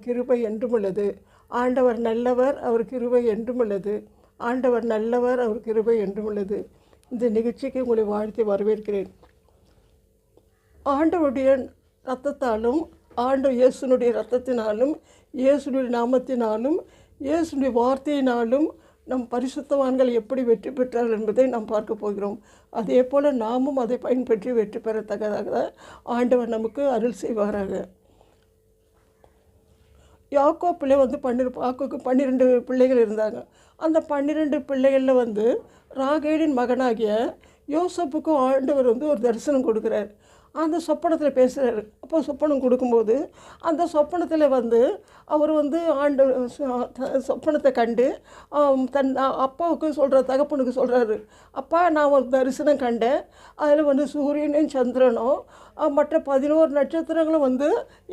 கிருபை என்றும் உள்ளது. ஆண்டவர் நல்லவர், அவர் கிருபை என்றும் உள்ளது. ஆண்டவர் நல்லவர், அவர் கிருபை என்றும் உள்ளது. இந்த நிகழ்ச்சிக்கு உங்களை வாழ்த்தி வரவேற்கிறேன். ஆண்டவருடைய இரத்தத்தாலும் இயேசுனுடைய இரத்தத்தினாலும் இயேசுனுடைய நாமத்தினாலும் இயேசுனுடைய வார்த்தையினாலும் நம் பரிசுத்தவான்கள் எப்படி வெற்றி பெற்றார்கள் என்பதை நாம் பார்க்க போகிறோம். அதே போல் நாமும் அதை பயன்பற்றி வெற்றி பெறத்தக்கதாக ஆண்டவர் நமக்கு அருள் செய்வாராக. யாக்கோப்பில் யாக்கோக்கு 12 பிள்ளைகள் இருந்தாங்க. அந்த 12 பிள்ளைகளில் ராகேலின் மகனாகிய யோசப்புக்கு ஆண்டவர் ஒரு தரிசனம் கொடுக்குறார். அந்த சொப்பனத்தில் பேசுகிறார். அப்போ சொப்பனம் கொடுக்கும்போது அந்த சொப்பனத்தில் அவர் சொப்பனத்தை கண்டு தன் அப்பாவுக்கு தகப்பனுக்கு சொல்கிறாரு, அப்பா நான் ஒரு தரிசனம் கண்டேன். அதில் சூரியனும் சந்திரனும் மற்ற 11 நட்சத்திரங்களும்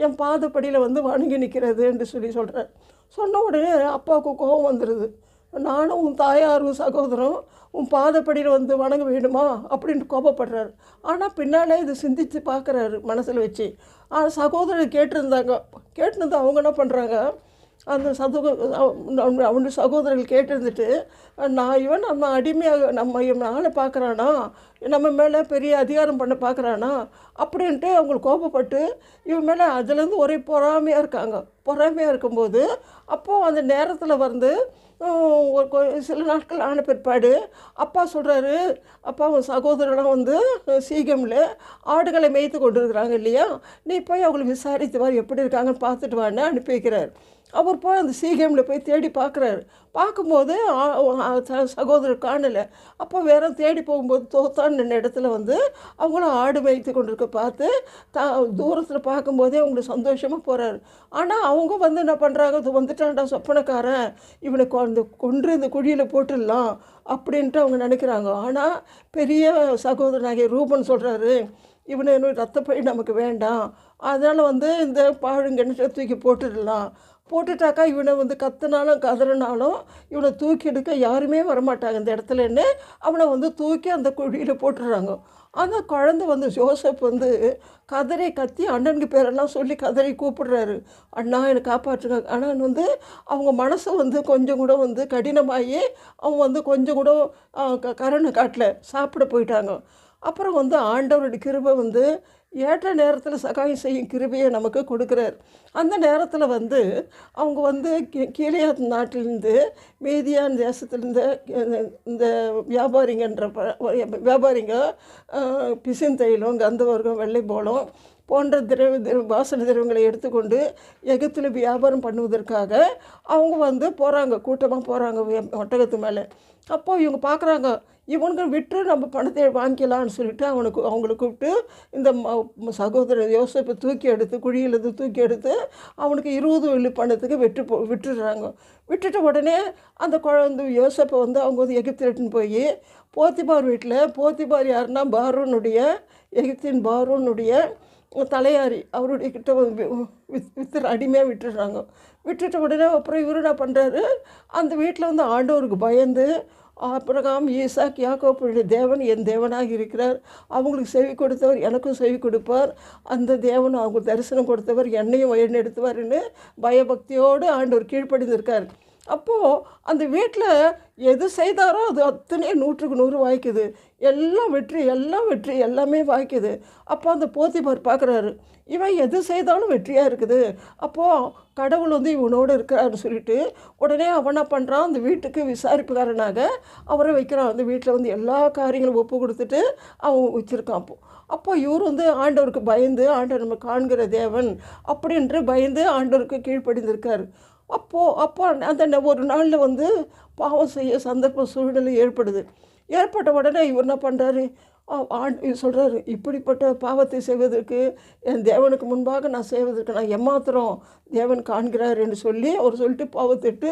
என் பாதப்படியில் வணங்கி நிற்கிறது என்று சொல்கிறார். சொன்ன உடனே அப்பாவுக்கு கோபம் வந்துடுது. நானும் உன் தாயாரும் சகோதரம் உன் பாதப்படியில் வணங்க வேண்டுமா அப்படின்ட்டு கோபப்படுறாரு. ஆனால் பின்னாலே இது சிந்தித்து பார்க்குறாரு மனசில் வச்சு. ஆனால் சகோதரர் கேட்டிருந்தாங்க அவங்க என்ன பண்ணுறாங்க, அந்த அவனுடைய சகோதரர்கள் கேட்டிருந்துட்டு, இவன் நம்ம அடிமையாக நம்ம ஆளை பார்க்குறானா, நம்ம மேலே பெரிய அதிகாரம் பண்ண பார்க்குறானா அப்படின்ட்டு அவங்களுக்கு கோபப்பட்டு இவன் மேலே அதுலேருந்து ஒரே பொறாமையாக இருக்காங்க. பொறாமையாக இருக்கும்போது அப்போது அந்த நேரத்தில் சில நாட்கள் ஆன பிற்பாடு அப்பா சொல்கிறாரு, அப்பா உன் சகோதரர்லாம் சீகமில் ஆடுகளை மேய்த்து கொண்டு இருக்கிறாங்க இல்லையா, நீ போய் அவங்களை விசாரித்து வா, எப்படி இருக்காங்கன்னு பார்த்துட்டு வான்னு அனுப்பி வைக்கிறார். அவர் போய் அந்த சீகமில் போய் தேடி பார்க்குறாரு. பார்க்கும்போது சகோதரர் காணலை. அப்போ வேற தேடி போகும்போது தோத்தான் நின்ன இடத்துல அவங்களும் ஆடு மேய்த்து கொண்டு இருக்க பார்த்து தூரத்தில் பார்க்கும்போதே அவங்களுக்கு சந்தோஷமாக போகிறாரு. ஆனால் அவங்க என்ன பண்ணுறாங்க, வந்துட்டான்டா சொப்பனக்காரன், இவனை கொன்று இந்த குழியில் போட்டுடலாம் அப்படின்ட்டு அவங்க நினைக்கிறாங்க. ஆனால் பெரிய சகோதரனாகிய ரூபன் சொல்கிறாரு, இவனை ரத்தப்பை நமக்கு வேண்டாம், அதனால் இந்த பாழுங்கண்ணை தூக்கி போட்டுட்டாக்கா இவனை கத்துனாலும் கதறினாலும் இவனை தூக்கி எடுக்க யாருமே வரமாட்டாங்க இந்த இடத்துலன்னு அவனை தூக்கி அந்த குழியில் போட்டுடுறாங்க. அந்த குழந்தை ஜோசப் கத்தி அண்ணனுக்கு பேரெல்லாம் சொல்லி கதறி கூப்பிடுறாரு, அண்ணா என்னை காப்பாற்றுங்க. ஆனால் அவங்க மனசு கொஞ்சம் கூட கடினமாகி அவங்க கொஞ்சம் கூட கருணை காட்டல, சாப்பிட போயிட்டாங்க. அப்புறம் ஆண்டவருடைய கிருபை ஏற்ற நேரத்தில் சகாயம் செய்யும் கிருபையை நமக்கு கொடுக்குறார். அந்த நேரத்தில் அவங்க கீலேயாத் நாட்டிலேருந்து மீதியான் தேசத்துலேருந்து இந்த வியாபாரிங்க பிசின்தைலம், கந்தவர்க்கம், வெள்ளை போலம் போன்ற வாசனை திரவங்களை எடுத்துக்கொண்டு எகிப்தில் வியாபாரம் பண்ணுவதற்காக அவங்க போகிறாங்க, கூட்டமாக போகிறாங்க ஒட்டகத்து மேலே. அப்போது இவங்க பார்க்குறாங்க, இவனுங்க விட்டு நம்ம பணத்தை வாங்கிக்கலான்னு சொல்லிட்டு அவங்களை கூப்பிட்டு இந்த சகோதரர் யோசப்பை குழியிலேருந்து தூக்கி எடுத்து அவனுக்கு 20 வெள்ளி பணத்துக்கு விட்டுடுறாங்க. விட்டுட்ட உடனே அந்த குழந்தை யோசப்பை அவங்க எகிப்தில் போய் போத்திபார் வீட்டில், போத்திபார் யாருன்னா எகிப்தின் பார்வோனுடைய தலையாரி, அவருடைய கிட்ட அடிமையாக விட்டுடுறாங்க. விட்டுட்ட உடனே அப்புறம் இவர் என்ன பண்ணுறாரு, அந்த வீட்டில் ஆண்டவருக்கு பயந்து ஆபிரகாம், ஈசாக், யாக்கோபுடைய தேவன் என் தேவனாக இருக்கிறார், அவங்களுக்கு செவி கொடுத்தவர் எனக்கும் செவி கொடுப்பார், அந்த தேவன் அவங்க தரிசனம் கொடுத்தவர் என்னையும் வழிநடத்துவார்னு பயபக்தியோடு ஆண்டவர் கீழ்ப்படிந்திருக்கார். அப்போது அந்த வீட்டில் எது செய்தாரோ அது அத்தனை 100க்கு 100 வாய்க்குது. எல்லாம் வெற்றி எல்லாமே வாய்க்குது. அப்போ அந்த போத்திபார் பார்க்குறாரு, இவன் எது செய்தாலும் வெற்றியாக இருக்குது, அப்போது கடவுள் இவனோடு இருக்கிறாருன்னு சொல்லிட்டு உடனே அவனை பண்ணுறான், அந்த வீட்டுக்கு விசாரிப்புக்காரனாக அவரை வைக்கிறான். அந்த வீட்டில் எல்லா காரியங்களும் ஒப்பு கொடுத்துட்டு அவன் வச்சுருக்கான். அப்போ இவர் ஆண்டவருக்கு பயந்து, ஆண்டவர் நம்ம காண்கிற தேவன் அப்படின்று பயந்து ஆண்டவருக்கு கீழ்ப்படிந்திருக்கார். அப்போ அந்த ஒரு நாளில் பாவம் செய்ய சந்தர்ப்ப சூழ்நிலை ஏற்பட்ட உடனே இவர் என்ன பண்ணுறாரு, சொல்கிறாரு, இப்படிப்பட்ட பாவத்தை செய்வதற்கு என் தேவனுக்கு முன்பாக நான் செய்வதற்கு நான் எம்மாத்திரம் தேவன் காண்கிறார் என்று சொல்லி அவர் சொல்லிட்டு பாவத்திட்டு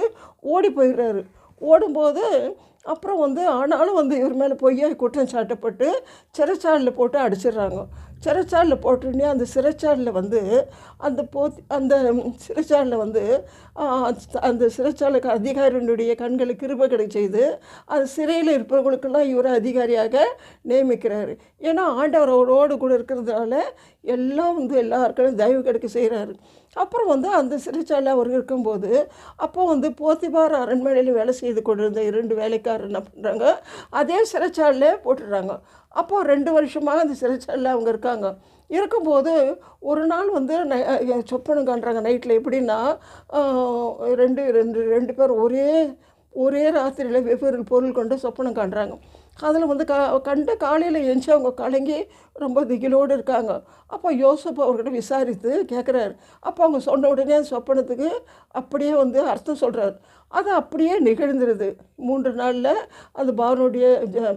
ஓடி போயிடுறாரு. ஓடும்போது அப்புறம் வந்து ஆனாலும் வந்து இவர் மேலே பொய்யா குற்றம் சாட்டப்பட்டு சிறைச்சாலையில் போட்டு அடிச்சிடுறாங்க. சிறைச்சாலையில் போட்டோடனே அந்த சிறைச்சாலையில் வந்து அந்த சிறைச்சாலையில் வந்து அந்த சிறைச்சாலைக்கு அதிகாரியினுடைய கண்களுக்கு கிருபை கிடை செய்து அந்த சிறையில் இருப்பவர்களுக்கெல்லாம் இவர் அதிகாரியாக நியமிக்கிறாரு. ஏன்னா ஆண்டவர் அவரோடு கூட இருக்கிறதுனால எல்லாம் வந்து எல்லாருக்கும் தயவு கிடைக்க செய்கிறாரு. அப்புறம் வந்து அந்த சிறைச்சாலை அவர் இருக்கும்போது அப்போ வந்து போத்திபார் அரண்மனையில் வேலை செய்து கொண்டிருந்த 2 வேலைக்காரர் என்ன பண்ணுறாங்க, அதே சிறைச்சாலையில் போட்டுடுறாங்க. அப்போது 2 வருஷமாக அந்த சிறைச்சாலையில் அவங்க இருக்காங்க. இருக்கும்போது ஒரு நாள் வந்து சொப்பனம் காண்றாங்க நைட்டில். எப்படின்னா ரெண்டு ரெண்டு ரெண்டு பேர் ஒரே ராத்திரியில் வெவ்வேறு பொருள் கொண்டு சொப்பனம் காண்றாங்க. அதில் வந்து கண்டு காலையில் எழுந்துச்சி அவங்க கலங்கி ரொம்ப திகிலோடு இருக்காங்க. அப்போ யோசேப்பு அவர்கிட்ட விசாரித்து கேட்குறாரு. அப்போ அவங்க சொன்ன உடனே சொப்பனத்துக்கு அப்படியே வந்து அர்த்தம் சொல்கிறார். அது அப்படியே நிகழ்ந்துருது. 3 நாளில் அந்த பார்வோனுடைய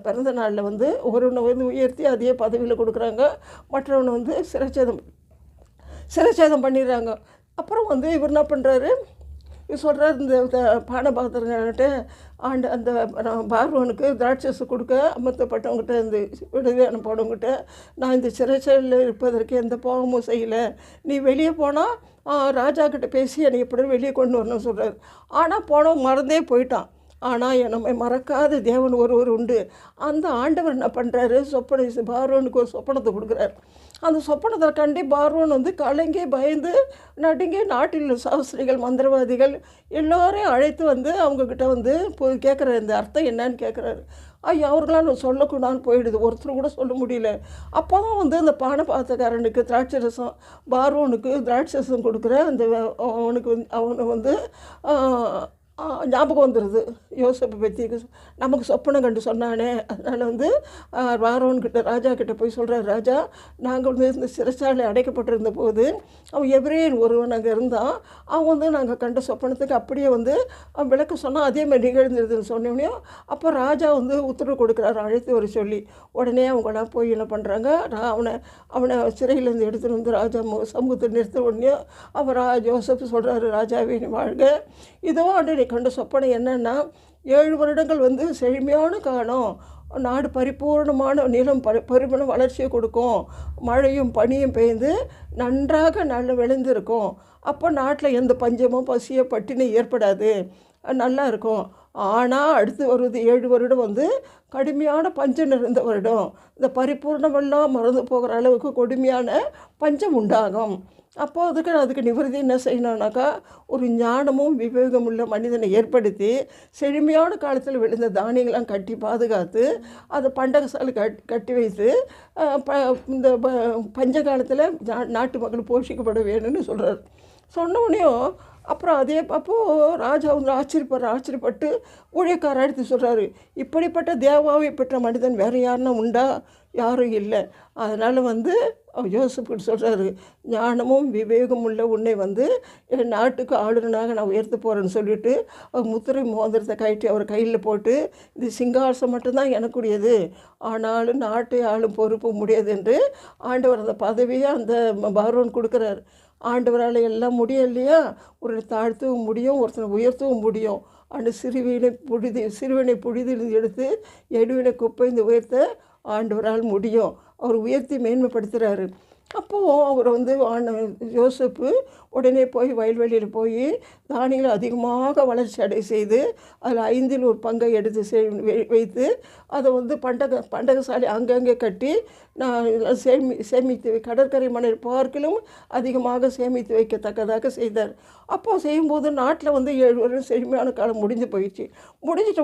பிறந்த நாளில் வந்து ஒருவனை வந்து உயர்த்தி அதே பதவியில் கொடுக்குறாங்க, மற்றவனை வந்து சிறைச்சேதம் பண்ணிடுறாங்க. அப்புறம் வந்து இவர் என்ன பண்ணுறாரு, சொல்கிறார் இந்த பானபாத்திரங்கள்கிட்ட அந்த பார்வோனுக்கு திராட்சை கொடுக்க அமர்த்தப்பட்டவங்ககிட்ட இந்த விடுதலையான போனவங்ககிட்ட, நான் இந்த சிறைச்சாலையில் இருப்பதற்கு எந்த பாவமும் செய்யலை, நீ வெளியே போனால் ராஜா கிட்ட பேசி என்னை எப்படி வெளியே கொண்டு வரணும்னு சொல்கிறார். ஆனால் போனவன் மறந்தே போயிட்டான். ஆனால் நம்மை மறக்காத தேவன் ஒருவர் உண்டு. அந்த ஆண்டவர் என்ன பண்ணுறாரு, பார்வோனுக்கு ஒரு சொப்பனத்தை கொடுக்குறாரு. அந்த சொப்பனத்தில் கண்டி பார்வோன் வந்து கலங்கி பயந்து நடுங்கி நாட்டில் உள்ள சாஸ்திரிகள் மந்திரவாதிகள் எல்லோரையும் அழைத்து வந்து அவங்கக்கிட்ட வந்து கேட்குற இந்த அர்த்தம் என்னன்னு கேட்குறாரு. அவர்களால் சொல்லக்கூடாதுன்னு போயிடுது, ஒருத்தர் கூட சொல்ல முடியல. அப்போ தான் வந்து அந்த பானபாத்திரக்காரனுக்கு திராட்சை ரசம், பார்வோனுக்கு திராட்சை ரசம் கொடுக்குற அந்த அவனை வந்து ஞாபகம் வந்துடுது. யோசேப்பை பற்றி நமக்கு சொப்பனம் கண்டு சொன்னானே, அதனால் வந்து பார்வோன்கிட்ட ராஜா கிட்டே போய் சொல்கிறார், ராஜா நாங்கள் வந்து இந்த சிறைச்சாலை அடைக்கப்பட்டிருந்த போது அவன் எபிரேயன் ஒருவன் அங்கே இருந்தான், அவன் வந்து நாங்கள் கண்ட சொப்பனத்துக்கு அப்படியே வந்து அவன் விளக்க சொன்னால் அதே மாதிரி நிகழ்ந்துருதுன்னு சொன்னோடனே அப்போ ராஜா வந்து உத்தரவு கொடுக்குறாரு அழைத்து வர சொல்லி. உடனே அவங்களாம் போய் என்ன பண்ணுறாங்க, அவனை சிறையிலேருந்து எடுத்துகிட்டு வந்து ராஜா சமூகத்தை நிறுத்த உடனே அவர் யோசேப்பு சொல்கிறாரு, ராஜாவே நீ வாழ்க, இதோ ஆண்டு கண்ட சொப்பனை என்னன்னா 7 வருடங்கள் வந்து செழுமையான காலம், நாடு பரிபூர்ணமான நிலம் பரிபூர்ண வளர்ச்சியை கொடுக்கும், மழையும் பனியும் பெய்ந்து நன்றாக நல்ல விளைந்திருக்கும், அப்போ நாட்டில் எந்த பஞ்சமோ பசியோ பட்டினி ஏற்படாது, நல்லா இருக்கும். ஆனால் அடுத்து வருவது 7 வருடம் வந்து கடுமையான பஞ்சம் நிறைந்த வருடம், இந்த பரிபூர்ணமெல்லாம் மறந்து போகிற அளவுக்கு கொடுமையான பஞ்சம் உண்டாகும். அப்போ அதுக்கு நிவர்த்தி என்ன செய்யணுன்னாக்கா, ஒரு ஞானமும் விவேகம் உள்ள மனிதனை ஏற்படுத்தி செழுமையான காலத்தில் விழுந்த தானியங்களாம் கட்டி பாதுகாத்து அதை பண்டகசாலை கட்டி வைத்து இந்த பஞ்ச காலத்தில் நாட்டு மக்கள் போஷிக்கப்பட வேணும்னு சொல்கிறார். சொன்னோடனையும் அப்புறம் அப்போது ராஜா வந்து ஆச்சரியப்பட்டு ஊழியக்காரர் எடுத்து சொல்கிறாரு, இப்படிப்பட்ட தேவாவை பெற்ற மனிதன் வேறு யாருன்னா உண்டா, யாரும் இல்லை. அதனால் வந்து யோசேப்பு சொல்கிறாரு, ஞானமும் விவேகம் உள்ள உன்னை வந்து என் நாட்டுக்கு ஆளுநனாக நான் உயர்த்த போகிறேன்னு சொல்லிவிட்டு அவர் முத்திரை மோதிரத்தை கழட்டி அவர் கையில் போட்டு, இது சிங்காசனம் மட்டும்தான் எனக்குரியது, ஆனாலும் நாட்டை ஆளும் பொறுப்பு முடியாது என்று ஆண்டவர் அந்த பதவியை அந்த பார்வோன் கொடுக்குறாரு. ஆண்டவரால் எல்லாம் முடியும் இல்லையா, ஒரு தாழ்த்தவும் முடியும், ஒருத்தனை உயர்த்தவும் முடியும். அந்த சிறுவனை புழுதியில் எடுத்து எடுவினை குப்பைந்து உயர்த்த ஆண்டவரால் முடியும். அவர் உயர்த்தி மேன்மைப்படுத்துகிறாரு. அப்போது அவர் வந்து யோசேப்பு உடனே போய் வயல்வெளியில் போய் தானியங்களை அதிகமாக வளர்ச்சி அடை செய்து அதில் 5இல் ஒரு பங்கை எடுத்து வைத்து அதை வந்து பண்டகசாலை அங்கங்கே கட்டி நான் சேமித்து கடற்கரை மணல் பார்க்கிலும் அதிகமாக சேமித்து வைக்கத்தக்கதாக செய்தார். அப்போது செய்யும்போது நாட்டில் வந்து 7 வருடம் செழுமையான காலம் முடிஞ்சிட்ட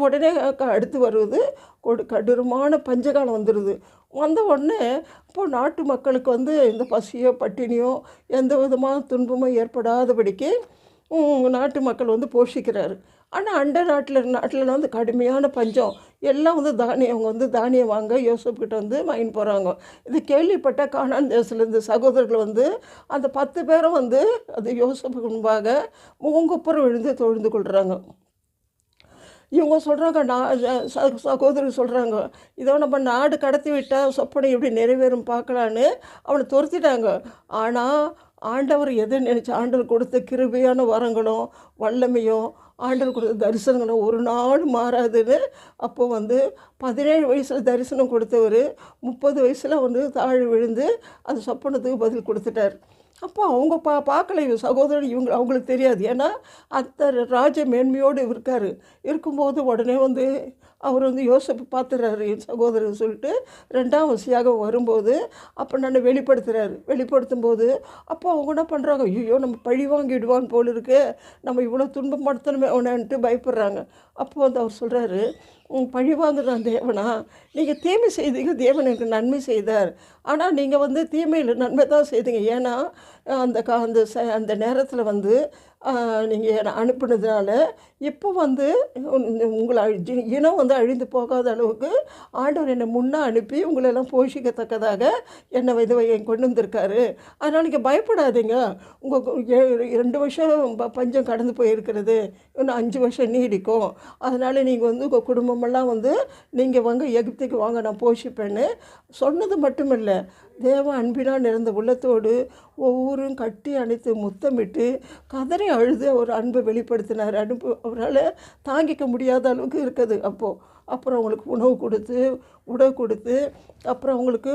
உடனே அடுத்து வருவது கடுரமான பஞ்சகாலம் வந்துடுது. வந்த உடனே இப்போது நாட்டு மக்களுக்கு வந்து இந்த பசியோ பட்டினியோ எந்த விதமான துன்பமோ ஏற்படாதபடிக்கு நாட்டு மக்கள் வந்து போஷிக்கிறாரு. ஆனால் அண்டை நாட்டில் வந்து கடுமையான பஞ்சம், எல்லாம் வந்து அவங்க வந்து தானியம் வாங்க யோசேப்புக்கிட்ட வந்து வாங்கிட்டு போகிறாங்க. இது கேள்விப்பட்ட கானான் தேசத்துலேருந்து சகோதரர்கள் வந்து அந்த 10 பேரும் வந்து அது யோசேப்புக்கு முன்பாக முகங்குப்புறம் விழுந்து தொழுந்து கொள்கிறாங்க. இவங்க சொல்கிறாங்க, சகோதரர் சொல்கிறாங்க, இதோ நம்ம நாடு கடத்தி விட்டால் சொப்பனை எப்படி நிறைவேறும் பார்க்கலான்னு அவனை துரத்திட்டாங்க. ஆனால் ஆண்டவர் எதை நினச்சி ஆண்டவர் கொடுத்த கிருபையான வரங்களும் வல்லமையும் ஆண்டவர் கொடுத்த தரிசனங்களை ஒரு நாள் மாறாதுன்னு. அப்போது வந்து 17 வயசில் தரிசனம் கொடுத்தவர் 30 வயசில் வந்து தாழ் விழுந்து அந்த சொப்பனத்துக்கு பதில் கொடுத்துட்டார். அப்போ அவங்க பார்க்கல இவங்க சகோதரன் அவங்களுக்கு தெரியாது. ஏன்னா அத்தனை ராஜ மேன்மையோடு இருக்கார். இருக்கும்போது உடனே வந்து அவர் வந்து யோசேப்பு பார்த்துறாரு என் சகோதரர் சொல்லிட்டு 2ஆம் வசியாக வரும்போது அப்போ நான் வெளிப்படுத்தும் போது அப்போ அவங்க என்ன பண்ணுறாங்க, ஐயோ நம்ம பழி வாங்கிடுவான்னு போல் இருக்கு, நம்ம இவ்வளோ துன்பப்படுத்தணுமே அவனன்ட்டு பயப்படுறாங்க. அப்போ வந்து அவர் சொல்கிறாரு, பழி வாங்குறான் தேவனா, நீங்கள் தீமை செய்தீங்க, தேவன் எனக்கு நன்மை செய்தார். ஆனால் நீங்கள் வந்து தீமையில் நன்மை தான் செய்தீங்க. ஏன்னா அந்த நேரத்தில் வந்து நீங்கள் என்னை அனுப்புனதுனால இப்போ வந்து உங்களை இனம் வந்து அழிந்து போகாத அளவுக்கு ஆண்டவர் என்னை முன்னே அனுப்பி உங்களெல்லாம் போஷிக்கத்தக்கதாக என்னை கொண்டு வந்திருக்காரு. அதனால் நீங்கள் பயப்படாதீங்க. உங்கள் 2 வருஷம் பஞ்சம் கடந்து போயிருக்கிறது, இன்னும் 5 வருஷம் நீடிக்கும். அதனால் நீங்கள் வந்து உங்கள் குடும்பமெல்லாம் வந்து நீங்கள் வாங்க எகிப்துக்கு வாங்க, நான் போஷிப்பேன்னு சொன்னது மட்டுமில்லை, தேவ அன்பினால் நிறந்த உள்ளத்தோடு ஒவ்வொரும் கட்டி அணைத்து முத்தமிட்டு கதறி அழுது அவர் அன்பை வெளிப்படுத்தினார். அவரால் தாங்கிக்க முடியாத அளவுக்கு இருக்குது. அப்புறம் அவங்களுக்கு உணவு கொடுத்து உடை கொடுத்து அப்புறம் அவங்களுக்கு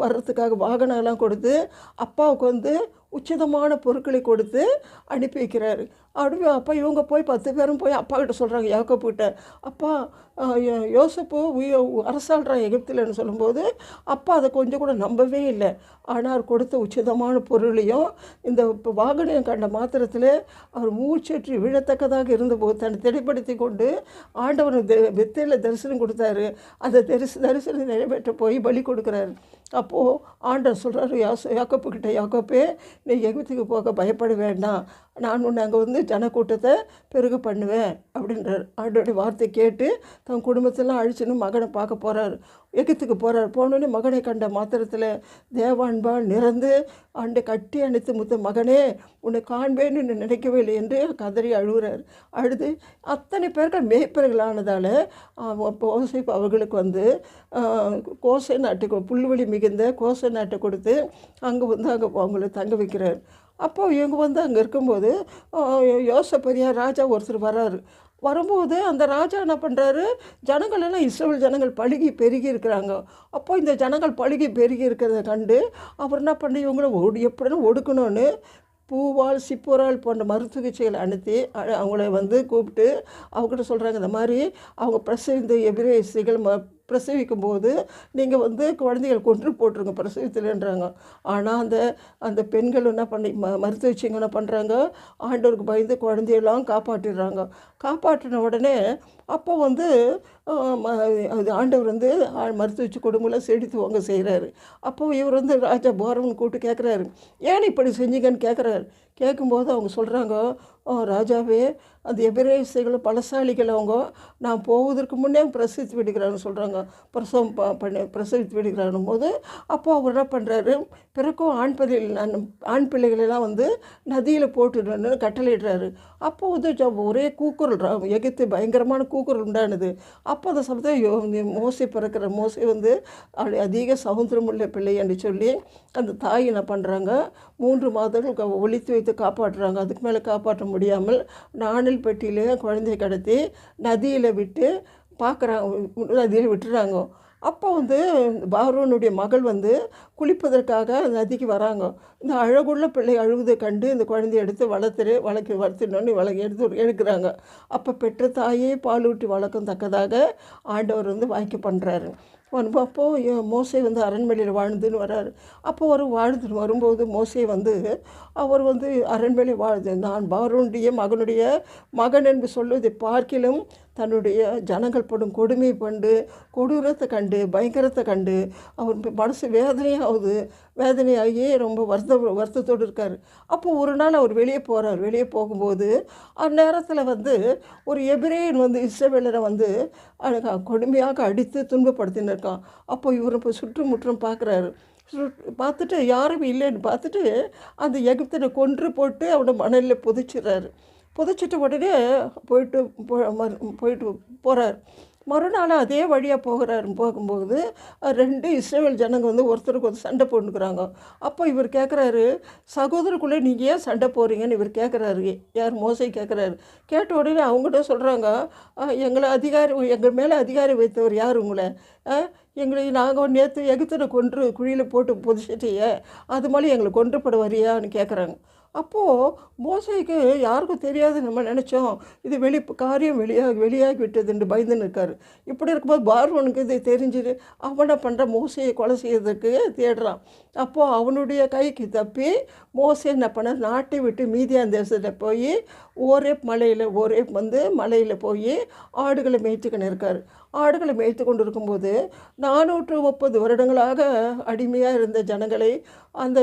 வர்றதுக்காக வாகனம்லாம் கொடுத்து அப்பாவுக்கு வந்து உச்சிதமான பொருட்களை கொடுத்து அனுப்பி வைக்கிறாரு. அப்போ இவங்க போய் 10 பேரும் போய் அப்பா கிட்ட சொல்கிறாங்க, யாக்கோப்புக்கிட்ட, அப்பா யோசேப்பு அரசாள்றான் எகிப்தில்னு சொல்லும்போது அப்பா அதை கொஞ்சம் கூட நம்பவே இல்லை. ஆனால் கொடுத்த உச்சிதமான பொருளையும் இந்த வாகனம் கண்ட மாத்திரத்தில் அவர் மூச்சற்றி விழத்தக்கதாக இருந்தபோது தன்னை தெளிப்படுத்தி கொண்டு ஆண்டவர் வெத்தையில் தரிசனம் கொடுத்தாரு. அந்த தரிசனம் நிறைவேற்ற போய் பலி கொடுக்குறாரு. அப்போது ஆண்டவர் சொல்கிறாரு யாக்கோப்புக்கிட்ட, யாக்கோப்பே நீ எகிப்துக்கு போக பயப்பட வேண்டாம், நான் உன்னை அங்கே வந்து ஜனக்கூட்டத்தை பெருக பண்ணுவேன் அப்படின்றார். ஆண்டோடைய வார்த்தை கேட்டு தன் குடும்பத்தெல்லாம் அழிச்சுன்னு மகனை பார்க்க போகிறார். எகிப்துக்கு போகிறார். போனோடனே மகனை கண்ட மாத்திரத்தில் தேவான்பால் நிறந்து ஆண்டை கட்டி அணைத்து மகனே உன்னை காண்பேன்னு நினைக்கவே இல்லை என்று கதறி அழுகிறார். அழுது அத்தனை பேர்கள் மேய்ப்பர்களானதால் யோசேப்பு அவர்களுக்கு வந்து கோசை நாட்டுக்கு புல்வெளி மிகுந்த கோசை நாட்டை கொடுத்து அங்கே அவங்கள தங்க வைக்கிறார். அப்போது இவங்க வந்து அங்கே இருக்கும்போது யோசேப்பு ராஜா ஒருத்தர் வரும்போது அந்த ராஜா என்ன பண்ணுறாரு, ஜனங்கள் எல்லாம் இஸ்ரவேல் ஜனங்கள் பழுகி பெருகி இருக்கிறாங்க. அப்போ இந்த ஜனங்கள் பழுகி பெருகி இருக்கிறத கண்டு அவர் என்ன பண்ணி இவங்கள எப்படின்னு ஒடுக்கணும்னு பூவால் சிப்போரால் போன்ற மருத்துவ சிகிச்சைகளை அனுப்பி அவங்கள வந்து கூப்பிட்டு அவங்ககிட்ட சொல்கிறாங்க, இந்த மாதிரி அவங்க பிரசவித்த எபிரேசிகள் பிரசவிக்கும் போது நீங்கள் வந்து குழந்தைகள் கொன்று போட்டுருங்க பிரசவித்துலன்றாங்க. ஆனால் அந்த பெண்கள் என்ன பண்ணி மருத்துவ சிகிச்சைங்க என்ன பண்ணுறாங்க, ஆண்டவருக்கு பயந்து குழந்தையெல்லாம் காப்பாற்றின உடனே அப்போ வந்து அது ஆண்டவர் வந்து மருத்துவ குடும்பம்லாம் செடித்து செய்கிறாரு. அப்போது இவர் வந்து ராஜா போரவன் கூப்பிட்டு கேட்குறாரு, ஏன் இப்படி செஞ்சீங்கன்னு கேட்குறாரு. கேட்கும்போது அவங்க சொல்கிறாங்க, ராஜாவே அந்த எபிரேசிகள் பலசாலிகள் அவங்க நான் போவதற்கு முன்னே பிரசவித்து விடுகிறான்னு சொல்கிறாங்க. பிரசவித்து விடுகிறாரும் போது அப்போது அவர் என்ன பண்ணுறாரு, பிறக்கும் ஆண் பிள்ளைகளெல்லாம் வந்து நதியில் போட்டுடணும்னு கட்டளையிடுறாரு. அப்போ வந்து ஒரே கூக்குரல், எகிப்து பயங்கரமான கூக்குரல் உண்டானது. அப்போ அந்த சமயத்தை மோசே பிறக்கிற மோசே வந்து அதிக சமுத்திரமுள்ள பிள்ளை என்று சொல்லி அந்த தாய் என்ன பண்ணுறாங்க, 3 மாதங்கள் ஒழித்து வைத்து காப்பாற்றுறாங்க. அதுக்கு மேலே காப்பாற்ற முடியாமல் நாணல் பெட்டியிலே குழந்தைய கடத்தி நதியில் விட்டு நதியில் விட்டுறாங்க. அப்போ வந்து பார்வோனுடைய மகள் வந்து குளிப்பதற்காக நதிக்கு வராங்க. இந்த அழகுள்ள பிள்ளை அழுவதை கண்டு இந்த குழந்தைய எடுத்து வளர்த்துனோன்னு எடுக்கிறாங்க. அப்போ பெற்ற தாயே பாலூட்டி வளர்க்கும் தக்கதாக ஆண்டவர் வந்து வாய்க்கு பண்ணுறாரு. அப்போது மோசே வந்து அரண்மனையில் வாழ்ந்துன்னு வர்றாரு. அப்போ வாழ்ந்துன்னு வரும்போது மோசே வந்து அவர் வந்து அரண்மனை நான் பார்வோனுடைய மகன் என்று சொல்வதை பார்க்கிலும் தன்னுடைய ஜனங்கள் படும் கொடுமை கொடூரத்தை கண்டு பயங்கரத்தை கண்டு அவர் மனசு வேதனையாகி ரொம்ப வருத்தத்தோடு இருக்கார். அப்போ ஒரு நாள் அவர் வெளியே போகும்போது அந்நேரத்தில் வந்து ஒரு எபிரேயன் வந்து இஸ்ரவேலரை வந்து கொடுமையாக அடித்து துன்பப்படுத்தின்னு இருக்கான். அப்போ இவர் இப்போ சுற்றுமுற்றும் பார்த்துட்டு யாரும் இல்லைன்னு பார்த்துட்டு அந்த எகிப்தனை கொன்று போட்டு அவனை மணலில் புதைச்சிட்டு உடனே போயிட்டு போகிறார். மறுநாள் அதே வழியாக போகும்போது 2 இஸ்ரவேல் ஜனங்க வந்து ஒருத்தருக்கு ஒரு சண்டை போட்டுக்கிறாங்க. அப்போ இவர் கேட்குறாரு, சகோதரருக்குள்ளே நீங்கள் ஏன் சண்டை போடுறீங்கன்னு இவர் கேட்குறாரு. யார்? மோசே கேட்குறாரு. கேட்ட உடனே அவங்ககிட்ட சொல்கிறாங்க, எங்கள் மேலே அதிகாரி வைத்தவர் யார் உங்களை? நாங்கள் நேற்று எகிப்தில் கொன்று குழியில் போட்டு புதைச்சிட்டியே, அது மாதிரி எங்களை கொன்றுபட வரியான்னு கேட்குறாங்க. அப்போது மோசேக்கு யாருக்கும் தெரியாது, நம்ம நினச்சோம் இது காரியம் வெளியாகி விட்டதுன்னு பயந்துன்னு இருக்கார். இப்படி இருக்கும்போது பார்வோனுக்கு இது தெரிஞ்சுது. அவனை பண்ணுற மோசையை கொலை செய்யறதுக்கு தேடுறான். அப்போது அவனுடைய கைக்கு தப்பி மோசே என்ன பண்ண, நாட்டை விட்டு மீதியான் தேசத்தில் போய் ஓரேப் மலையில் போய் ஆடுகளை மேய்ச்சிக்கின்னு இருக்கார். ஆடுகளை மேய்த்து கொண்டு இருக்கும்போது 430 வருடங்களாக அடிமையாக இருந்த ஜனங்களை, அந்த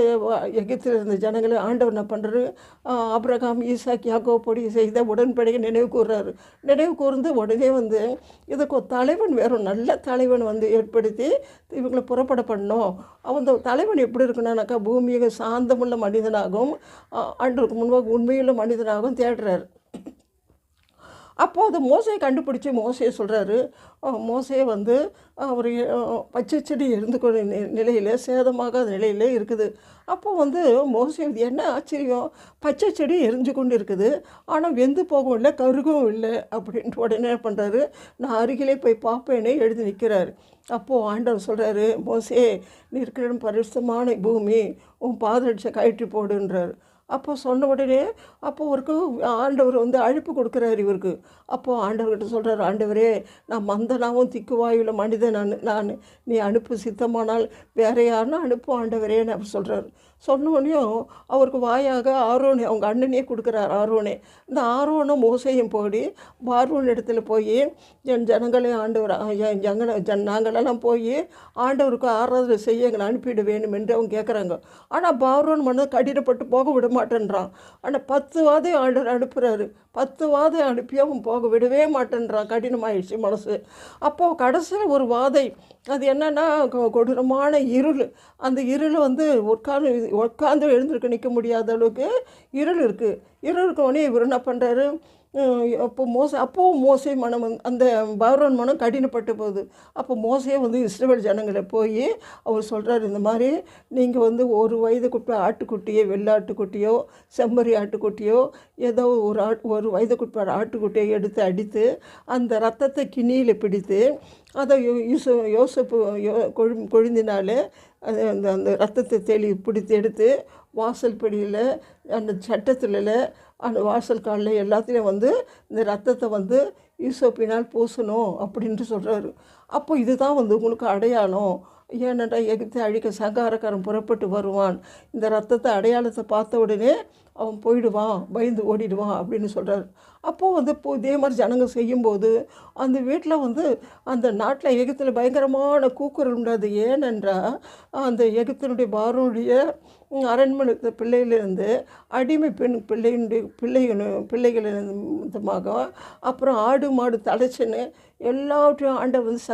எகிப்தில் இருந்த ஜனங்களை ஆண்டவர் என்ன பண்ணுறாரு, ஆபிரகாம், ஈசாக், யாக்கோபோடு செய்த உடன்படிக்கை நினைவு கூர்ந்து உடனே வந்து இதுக்கு ஒரு தலைவன், வேறு நல்ல தலைவன் வந்து ஏற்படுத்தி இவங்களை புறப்பட பண்ணணும். அந்த தலைவன் எப்படி இருக்குன்னாக்கா, பூமியை சாந்தமுள்ள மனிதனாகவும் ஆண்டவருக்கு முன்பாக உண்மையுள்ள மனிதனாகவும் தேடுறாரு. அப்போது மோசையை கண்டுபிடிச்சி மோசையை சொல்கிறாரு. மோசையை வந்து ஒரு பச்சை செடி இருந்து நிலையில், சேதமாகாத நிலையில் இருக்குது. அப்போ வந்து மோசே, என்ன ஆச்சரியம், பச்சை செடி எரிஞ்சு கொண்டு இருக்குது, ஆனால் வெந்து போகவும் இல்லை, கருகவும் இல்லை அப்படின்ட்டு உடனே என்ன பண்ணுறாரு, நான் அருகிலே போய் பார்ப்பேனே எழுதி நிற்கிறாரு. அப்போது ஆண்டவர் சொல்கிறாரு, மோசே நீ இருக்கிற இடம் பரிசுத்தமான பூமி, உன் பாதரட்சை கழற்றி போடுன்றார். அப்போ சொன்ன உடனே ஒருக்கு ஆண்டவர் வந்து அழைப்பு கொடுக்குறாரு இவருக்கு. அப்போது ஆண்டவர்கிட்ட சொல்கிறார், ஆண்டவரே நான் மந்தனாகவும் திக்குவாயுள்ள மனிதன் நான் நீ அனுப்பு, சித்தமானால் வேறு யாருன்னா அனுப்பும் ஆண்டவரேன்னு அவர் சொல்கிறார். சொன்னோடனையும் அவருக்கு வாயாக ஆரோனே, அவங்க அண்ணனே கொடுக்குறார் ஆரோனே. இந்த ஆரோனும் மோசையும் போடி பார்வோன் இடத்துல போய், என் ஜனங்களே ஆண்டவர் நாங்களெல்லாம் போய் ஆண்டவருக்கு ஆராதனை செய்ய எங்களை அனுப்பிவிட வேணும் என்று அவங்க கேட்குறாங்க. ஆனால் பார்வோன் மனது கடினப்பட்டு போக விட மாட்டேன்றான். ஆனால் 10 வாதை ஆண்டவர் அனுப்புகிறாரு. 10 வாதை அனுப்பி அவன் போக விடவே மாட்டேன்றான். கடினமாயிடுச்சு மனசு. அப்போது கடைசியில் ஒரு வாதை, அது என்னென்னா கொடூரமான இருள். அந்த இருள் வந்து உட்காந்து எழுந்திருக்க நிற்க முடியாத அளவுக்கு இருள் இருக்குது. இருள் இருக்கவனே இவர் என்ன பண்ணுறாரு, அப்போவும் மோசே மனம் அந்த பார்வோன் மனம் கடினப்பட்டு போகுது. அப்போ மோசே வந்து இஸ்ரவேல் ஜனங்களை போய் அவர் சொல்கிறார், இந்த மாதிரி நீங்கள் வந்து 1 வயதுக்குட்பட்ட ஆட்டுக்குட்டியோ, வெள்ளாட்டுக்குட்டியோ, செம்மறி ஆட்டுக்குட்டியோ, ஏதோ ஒரு வயதுக்குட்பட்ட ஆட்டுக்குட்டியை எடுத்து அடித்து அந்த ரத்தத்தை கிண்ணியில் பிடித்து அதை யோசப்பு கொழுந்தினாலே அந்த ரத்தத்தை பிடித்து எடுத்து வாசல் படியில், அந்த சட்டத்தில், அந்த வாசல் காலில் எல்லாத்துலேயும் வந்து இந்த ரத்தத்தை வந்து ஈசோப்பினால் பூசணும் அப்படின்ட்டு சொல்கிறாரு. அப்போ இதுதான் வந்து உங்களுக்கு அடையாளம். ஏனென்றா எகிப்தை அழிக்க சங்காரக்காரன் புறப்பட்டு வருவான், இந்த ரத்தத்தை அடையாளத்தை பார்த்த உடனே அவன் போயிடுவான், பயந்து ஓடிடுவான் அப்படின்னு சொல்கிறார். அப்போது வந்து இதே மாதிரி ஜனங்க செய்யும்போது அந்த வீட்டில் வந்து அந்த நாட்டில் எகிப்தில் பயங்கரமான கூக்குரல் உண்டாது. ஏனென்றால் அந்த எகிப்தினுடைய பார்வோனுடைய அரண்மனை பிள்ளைகளிலிருந்து அடிமை பெண் பிள்ளைகளிலிருந்துமாக, அப்புறம் ஆடு மாடு தலைச்சின்னு எல்லாவற்றையும் ஆண்டவர் வந்து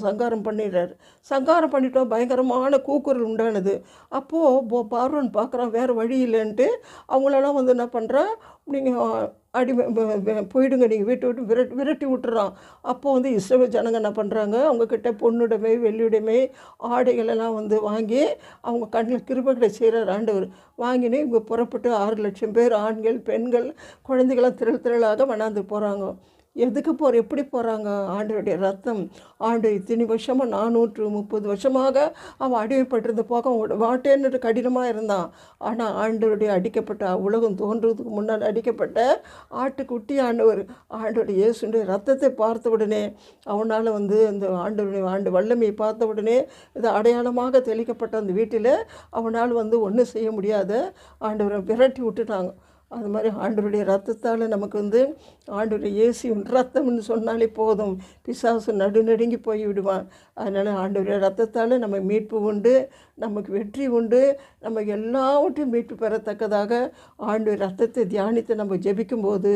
சங்காரம் பண்ணிடுறாரு. சங்காரம் பண்ணிட்டோம், பயங்கரமான கூக்குரல் உண்டானது. அப்போது பார்வோன் பார்க்குறான், வேறு வழி இல்லைன்ட்டு அவங்களெல்லாம் வந்து என்ன பண்ணுறான், நீங்கள் அடிமை போயிடுங்க, நீங்கள் வீட்டை விட்டு விரட்டி விட்டுறான். அப்போது வந்து இஸ்ரவேல் ஜனங்க என்ன பண்ணுறாங்க, அவங்கக்கிட்ட பொண்ணுடைமை வெள்ளியுடைமை ஆடைகளெல்லாம் வந்து வாங்கி அவங்க கண்ணில் கிருபைகளை செய்கிறார் ஆண்டவர். வாங்கினு இங்கே புறப்பட்டு 6 லட்சம் பேர், ஆண்கள் பெண்கள் குழந்தைகளாம் திரளாக வண்ணாந்து போகிறாங்க. எதுக்கு எப்படி போகிறாங்க, ஆண்டவருடைய ரத்தம். இத்தனை வருஷமாக 430 வருஷமாக அவன் அடிமைப்பட்டிருந்த போக மாட்டேன்னு கடினமாக இருந்தான். ஆனால் ஆண்டவருடைய அடிக்கப்பட்ட, உலகம் தோன்றுறதுக்கு முன்னால் அடிக்கப்பட்ட ஆட்டுக்குட்டி ஆண்டவருடைய இயேசுடைய ரத்தத்தை பார்த்த உடனே அவனால் வந்து அந்த ஆண்டவருடைய வல்லமையை பார்த்த உடனே இது அடையாளமாக தெளிக்கப்பட்ட அந்த வீட்டில் அவனால் வந்து ஒன்றும் செய்ய முடியாத ஆண்டவரை விரட்டி விட்டுட்டாங்க. அது மாதிரி ஆண்டவருடைய ரத்தத்தால் நமக்கு வந்து ஆண்டவருடைய இயேசுவின் ரத்தம்னு சொன்னாலே போதும், பிசாசு நடுநடுங்கி போய் விடுவான். அதனால் ஆண்டவருடைய ரத்தத்தால் நம்ம மீட்பு உண்டு, நமக்கு வெற்றி உண்டு. நம்ம எல்லாவற்றையும் மீட்பு பெறத்தக்கதாக ஆண்டவர் ரத்தத்தை தியானித்து நம்ம ஜெபிக்கும்போது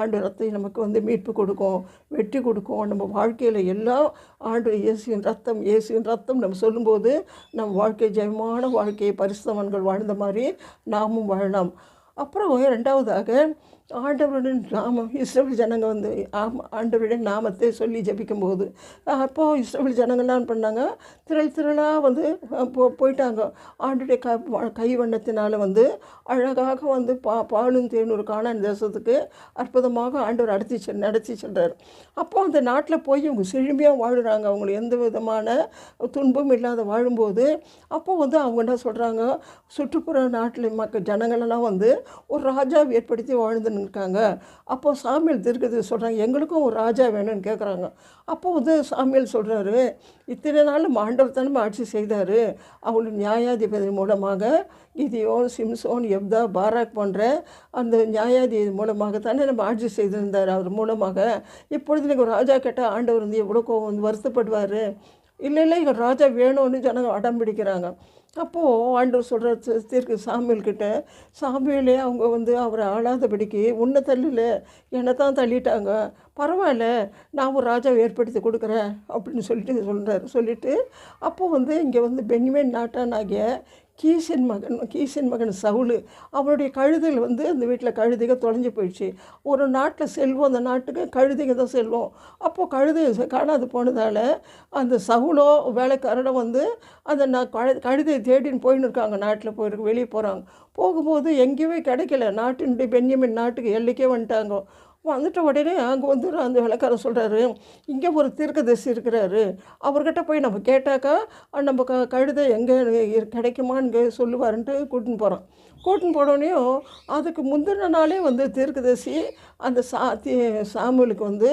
ஆண்டவர் ரத்தம் நமக்கு வந்து மீட்பு கொடுக்கும், வெற்றி கொடுக்கும். நம்ம வாழ்க்கையில் எல்லாம் ஆண்டவர் இயேசுவின் ரத்தம் நம்ம சொல்லும்போது நம்ம வாழ்க்கை ஜெயமான வாழ்க்கையை பரிசுத்தவான்கள் வாழ்ந்த மாதிரி நாமும் வாழலாம். அப்புறம் 2வதாக ஆண்டவருடைய நாமம் இஸ்ரவேல் ஜனங்க வந்து ஆண்டவருடைய நாமத்தை சொல்லி ஜெபிக்கும்போது அப்போது இஸ்ரவேல் ஜனங்கள்லாம் என்ன பண்ணாங்க, திரளாக வந்து போயிட்டாங்க. ஆண்டுடைய கைவண்ணத்தினால் வந்து அழகாக வந்து பாலும் தேனூர் கானான் தேசத்துக்கு அற்புதமாக ஆண்டவர் நடத்தி சென்றார். அப்போ அந்த நாட்டில் போய் இவங்க செழுமையாக வாழுறாங்க. அவங்களுக்கு எந்த விதமான துன்பம் இல்லாத வாழும்போது அப்போ வந்து அவங்க என்ன சொல்கிறாங்க, சுற்றுப்புற நாட்டில் ஜனங்களெல்லாம் வந்து ஒரு ராஜாவை ஏற்படுத்தி வாழ்ந்துன்னு இருக்காங்க. அப்போது சாமுவேல் தீர்க்கதரிசி சொல்கிறாங்க, எங்களுக்கும் ஒரு ராஜா வேணும்னு கேட்குறாங்க. அப்போ வந்து சாமுவேல் சொல்கிறாரு, இத்தனை நாள் ஆண்டவர் தானே ஆட்சி செய்தார். அவங்களுடைய நியாயாதிபதி மூலமாக கிதியோன், சிம்சோன், எப்தா, பாராக் போன்ற அந்த நியாயாதிபதி மூலமாக தானே நம்ம ஆட்சி செய்திருந்தார். அவர் மூலமாக இப்பொழுது நீங்கள் ராஜா கேட்டால் ஆண்டவர் வந்து எவ்வளோ கோவம் வந்து வருத்தப்படுவார். இல்லை இங்கே ராஜா வேணும்னு ஜனங்க அடம் பிடிக்கிறாங்க. அப்போது ஆண்டவர் சொல்கிற சாமுவேல்கிட்ட, சாமுவேலே அவங்க வந்து அவரை ஆளாதபடிக்கு உன்னை தள்ளல, என்னை தான் தள்ளிட்டாங்க, பரவாயில்ல நான் ஒரு ராஜாவை ஏற்படுத்தி கொடுக்குறேன் அப்படின்னு சொல்லிட்டு அப்போது வந்து இங்கே வந்து பென்யமீன் நாட்டானாகிய கீசின் மகன் சவுல் அவருடைய கழுதைகள் வந்து அந்த வீட்டில் கழுதைகள் தொலைஞ்சு போயிடுச்சு. ஒரு நாட்டில் செல்வம், அந்த நாட்டுக்கு கழுதைங்க தான் செல்வம். அப்போது கழுதை காணாது போனதால் அந்த சவுலோ வேலைக்காரனோ வந்து அந்த கழுதையை தேடின்னு போயின்னு இருக்காங்க. நாட்டில் வெளியே போகிறாங்க. போகும்போது எங்கேயுமே கிடைக்கல. நாட்டினுடைய பென்யமீன் நாட்டுக்கு எல்லைக்கே வந்துட்டாங்க. வந்துட்ட உடனே அங்கே வந்து அந்த வேலைக்காரன் சொல்கிறாரு, இங்கே ஒரு தீர்க்கதரிசி இருக்கிறாரு, அவர்கிட்ட போய் நம்ம கேட்டாக்கா நம்ம கழுதை எங்கே கிடைக்குமான்னு சொல்லுவாருன்ட்டு கூட்டின்னு போனோடனையும் அதுக்கு முந்தின நாளே வந்து தீர்க்கதரிசி அந்த சாமுவேலுக்கு வந்து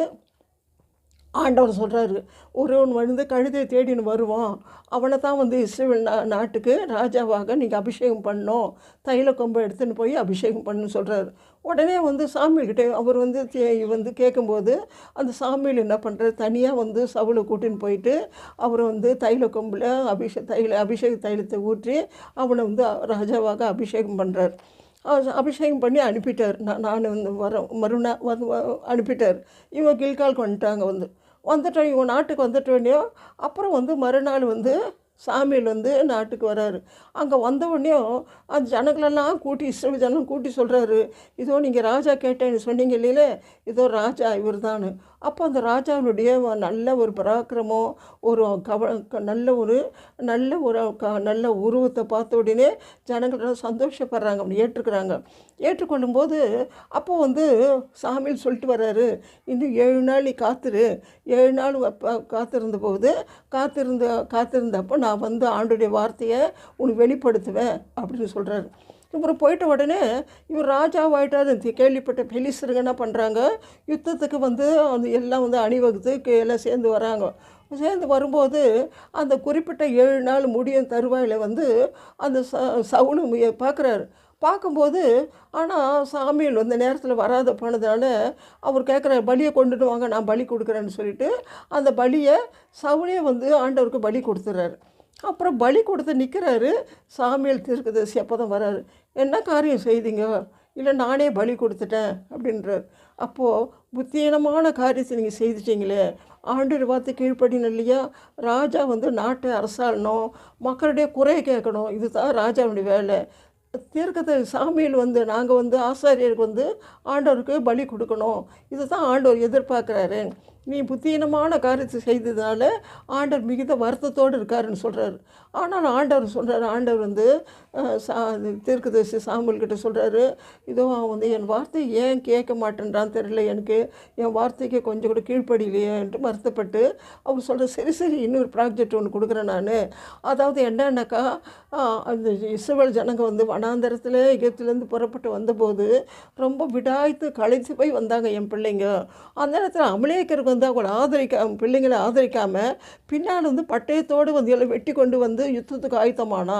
ஆண்டவர் சொல்கிறாரு, ஒருவன் வந்து கழுதையை தேடின்னு வருவான், அவனை தான் வந்து இஸ்ரவேல் நாட்டுக்கு ராஜாவாக நீங்கள் அபிஷேகம் பண்ணணும், தைல கொம்பை எடுத்துன்னு போய் அபிஷேகம் பண்ணணும்னு சொல்கிறாரு. உடனே வந்து சாமுவேல்கிட்ட அவர் வந்து கேட்கும்போது அந்த சாமுவேல் என்ன பண்ணுறாரு, தனியாக வந்து சவுலை கூட்டின்னு போயிட்டு அவர் வந்து தைல கொம்பில் அபிஷேக தைலத்தை ஊற்றி அவனை வந்து ராஜாவாக அபிஷேகம் பண்ணுறார். அபிஷேகம் பண்ணி அனுப்பிட்டார். நான் வந்து மறுநாள் அனுப்பிட்டார். இவங்க கில்காலுக்கு வந்துட்டோம். இவங்க நாட்டுக்கு வந்துட்டோடனே அப்புறம் வந்து மறுநாள் வந்து சாமுவேல் வந்து நாட்டுக்கு வராரு. அங்கே வந்தவுடனேயும் அந்த ஜனங்களெல்லாம் இஸ்ரவேல் ஜனம் கூட்டி சொல்கிறாரு, இதோ நீங்கள் ராஜா கேட்டேன்னு சொன்னீங்க இல்லையில, இதோ ராஜா இவர் தான். அப்போ அந்த ராஜாவுடைய நல்ல ஒரு பராக்கிரமம், ஒரு நல்ல உருவத்தை பார்த்த உடனே ஜனங்களெல்லாம் சந்தோஷப்படுறாங்க, அப்படி ஏற்றுக்கொள்ளும்போது அப்போது வந்து சாமுவேல் சொல்லிட்டு வர்றாரு, இன்னும் 7 நாள் நீ காத்துரு, 7 நாள் காத்திருந்தப்போ நான் வந்து ஆண்டுடைய வார்த்தையை உனக்கு வெளிப்படுத்துவேன் அப்படின்னு சொல்கிறாரு. இவர் போயிட்ட உடனே இவர் ராஜாவாயிட்டார் கேள்விப்பட்ட பெலிஸ்தருங்க என்ன பண்ணுறாங்க, யுத்தத்துக்கு வந்து எல்லாம் வந்து அணிவகுத்து எல்லாம் சேர்ந்து வரும்போது அந்த குறிப்பிட்ட 7 நாள் முடியும் தருவாயில் வந்து அந்த சவுலு பார்க்கும்போது ஆனால் சாமுவேல் வந்து நேரத்தில் வராத போனதால் அவர் கேட்குறாரு, பலியை கொண்டுட்டு வாங்க, நான் பலி கொடுக்குறேன்னு சொல்லிட்டு அந்த பலியை சவுலே வந்து ஆண்டவருக்கு பலி கொடுத்துட்றாரு. அப்புறம் பலி கொடுத்து நிற்கிறாரு. சாமுவேல் தீர்க்கதரிசி அப்போ தான் வராரு. என்ன காரியம் செய்தீங்க? இல்லை நானே பலி கொடுத்துட்டேன் அப்படின்றார். அப்போது புத்தீனமான காரியத்தை நீங்கள் செய்துட்டீங்களே, ஆண்டவர் வார்த்தை கீழ்ப்படினு இல்லையா, ராஜா வந்து நாட்டை அரசாளணும், மக்களுடைய குறையை கேட்கணும், இதுதான் ராஜாவுடைய வேலை. சாமுவேல் வந்து நாங்கள் வந்து ஆசாரியருக்கு வந்து ஆண்டவருக்கு பலி கொடுக்கணும், இதை தான் ஆண்டவர் எதிர்பார்க்குறாரு. நீ புத்தீனமான காரியத்தை செய்ததுனால ஆண்டவர் மிகுந்த வருத்தத்தோடு இருக்காருன்னு சொல்கிறாரு. ஆனால் ஆண்டவர் வந்து தீர்க்கதரிசி சாமுவேல்கிட்ட சொல்கிறாரு, இதோ அவன் வந்து என் வார்த்தை ஏன் கேட்க மாட்டேன்றான்னு தெரியல, எனக்கு என் வார்த்தைக்கு கொஞ்சம் கூட கீழ்ப்படியிலையேன்ட்டு வருத்தப்பட்டு அவர் சொல்கிற சரி இன்னொரு ப்ராஜெக்ட் ஒன்று கொடுக்குறேன் நான். அதாவது என்னன்னாக்கா, அந்த இஸ்ரவேல் ஜனங்க வந்து வனாந்தரத்தில் எகிப்திலேருந்து புறப்பட்டு வந்தபோது ரொம்ப விடாய்த்து களைத்து போய் வந்தாங்க என் பிள்ளைங்க. அந்த நேரத்தில் அமலேக்கருக்கு வந்து அவங்களை பிள்ளைங்களை ஆதரிக்காமல் பின்னால் வந்து பட்டயத்தோடு வந்து எல்லாம் வெட்டி கொண்டு வந்து யுத்தத்துக்கு ஆயத்தமானா.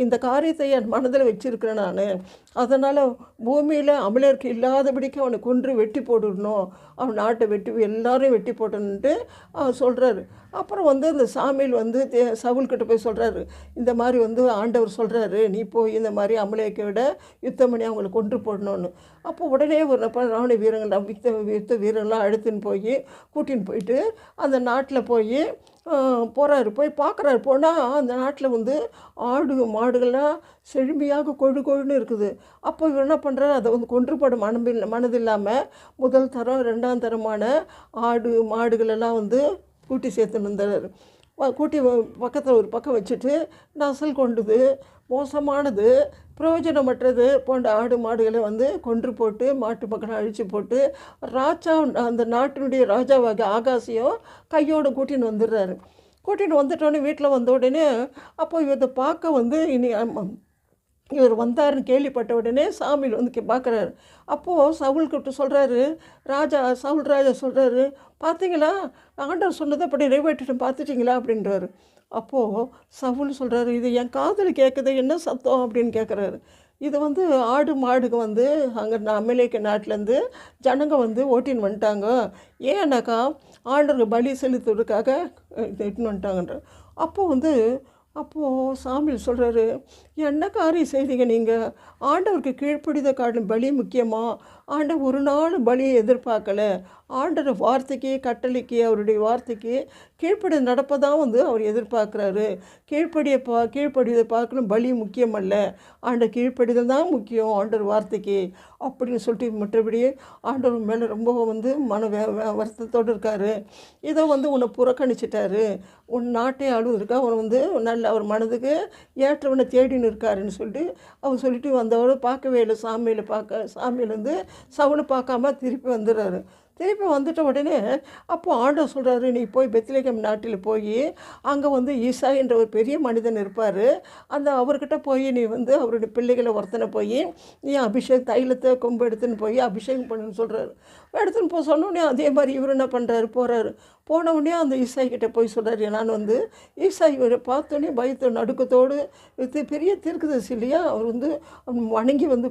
இந்த காரியத்தை என் மனதில் வச்சுருக்கிறேன் நான். அதனால் பூமியில் அமலேற்கு இல்லாதபடிக்கு அவனை கொன்று வெட்டி போட்டுடணும், அவன் நாட்டை எல்லாரையும் வெட்டி போட்டணுன்ட்டு அவர் சொல்கிறாரு. அப்புறம் வந்து அந்த சாமியில் வந்து சவுல்கிட்ட போய் சொல்கிறாரு, இந்த மாதிரி வந்து ஆண்டவர் சொல்கிறாரு, நீ போய் இந்த மாதிரி அமலேக்கையோட யுத்தம் பண்ணி அவங்களை கொன்று போடணும்னு. அப்போ உடனே ஒரு ராணுவ வீரர்கள் யுத்த வீரர்கள்லாம் அழுத்துன்னு போய் கூட்டின்னு போயிட்டு அந்த நாட்டில் போய் போகிறாரு. போய் பார்க்குறாரு. போனால் அந்த நாட்டில் வந்து ஆடு மாடுகள்லாம் செழுமையாக கொழு கொழுன்னு இருக்குது. அப்போ இவர் என்ன பண்ணுறாரு, அதை வந்து கொன்றுபட மனதில்லாமல் முதல் தரம் 2ஆம் தரமான ஆடு மாடுகளெல்லாம் வந்து கூட்டி சேர்த்துன்னு வந்தார். கூட்டி பக்கத்தில் ஒரு பக்கம் வச்சுட்டு நசல் கொண்டது, மோசமானது, பிரயோஜனமற்றது போன்ற ஆடு மாடுகளை வந்து கொன்று போட்டு மாட்டு மக்களை அழித்து போட்டு ராஜா அந்த நாட்டினுடைய ராஜாவாக ஆகாசியும் கையோடு கூட்டின்னு வந்துடுறாரு. கூட்டின்னு வந்துட்டோடனே வீட்டில் வந்த உடனே அப்போ இதை பார்க்க வந்து இவர் வந்தாருன்னு கேள்விப்பட்ட உடனே சாமியில் வந்து பார்க்குறாரு. அப்போது சவுல் கூப்பிட்டு சொல்கிறாரு, சவுல் ராஜா சொல்கிறாரு, பார்த்தீங்களா ஆண்டவர் சொன்னதை அப்படி நிறைவேற்றிட்டு பார்த்துட்டிங்களா அப்படின்றாரு. அப்போது சவுல் சொல்கிறாரு, இது என் காதில் கேட்குது, என்ன சத்தம் அப்படின்னு கேட்குறாரு. இது வந்து ஆடு மாடுங்க வந்து அங்கே அமெரிக்க நாட்டிலேருந்து ஜனங்க வந்து ஓட்டின்னு வந்துட்டாங்க. ஏன்னாக்கா ஆண்டருக்கு பலி செலுத்துறதுக்காக இட்டுன்னு வந்துட்டாங்கன்ற. அப்போது சாமியில் சொல்கிறாரு, என்ன காரியம் செய்தீங்க நீங்கள்? ஆண்டவருக்கு கீழ்ப்படித காட்டிலும் பலி முக்கியமாக? ஆண்டவர் ஒரு நாள் பலியை எதிர்பார்க்கலை. ஆண்டவர் வார்த்தைக்கு கட்டளைக்கு அவருடைய வார்த்தைக்கு கீழ்ப்படி நடப்பதான் வந்து அவர் எதிர்பார்க்குறாரு. கீழ்ப்படியதை பார்க்கணும், பலி முக்கியமல்ல, ஆண்டவர் கீழ்ப்படிதல் தான் முக்கியம் ஆண்டவர் வார்த்தைக்கு அப்படின்னு சொல்லிட்டு மற்றபடி ஆண்டவர் மேலே ரொம்ப வந்து வருத்தத்தோடு இருக்கார். இதை வந்து உன்னை புறக்கணிச்சிட்டாரு, உன் நாட்டை ஆளுவதற்கா அவன் வந்து நல்ல அவர் மனதுக்கு ஏற்றவனை தேடின்னு இருக்காருன்னு சொல்லிட்டு அவர் சொல்லிட்டு வந்தவரை பார்க்கவே இல்லை. சாமியில் வந்து சவுனை பார்க்காம திருப்பி வந்துடுறாரு. திருப்பி வந்துட்ட உடனே அப்போது ஆண்டவர் சொல்கிறாரு, நீ போய் பெத்லகேம் நாட்டில் போய் அங்கே வந்து ஈசா என்ற ஒரு பெரிய மனிதன் இருப்பார், அவர்கிட்ட போய் நீ வந்து அவருடைய பிள்ளைகளை ஒருத்தனை போய் நீ தைலத்தை கொம்பு எடுத்துன்னு போய் அபிஷேகம் பண்ணுன்னு சொல்கிறாரு. எடுத்துன்னு போய் சொன்னோடனே அதே மாதிரி இவர் என்ன பண்ணுறாரு, போகிறாரு. போனவுடனே அந்த ஈசாய்கிட்ட போய் சொல்கிறாரு, நான் வந்து ஈசாய் இவரை பார்த்தோன்னே பயத்தோடு நடுக்கத்தோடு பெரிய தீர்க்கதரிசி இல்லையா, அவர் வந்து வணங்கி வந்து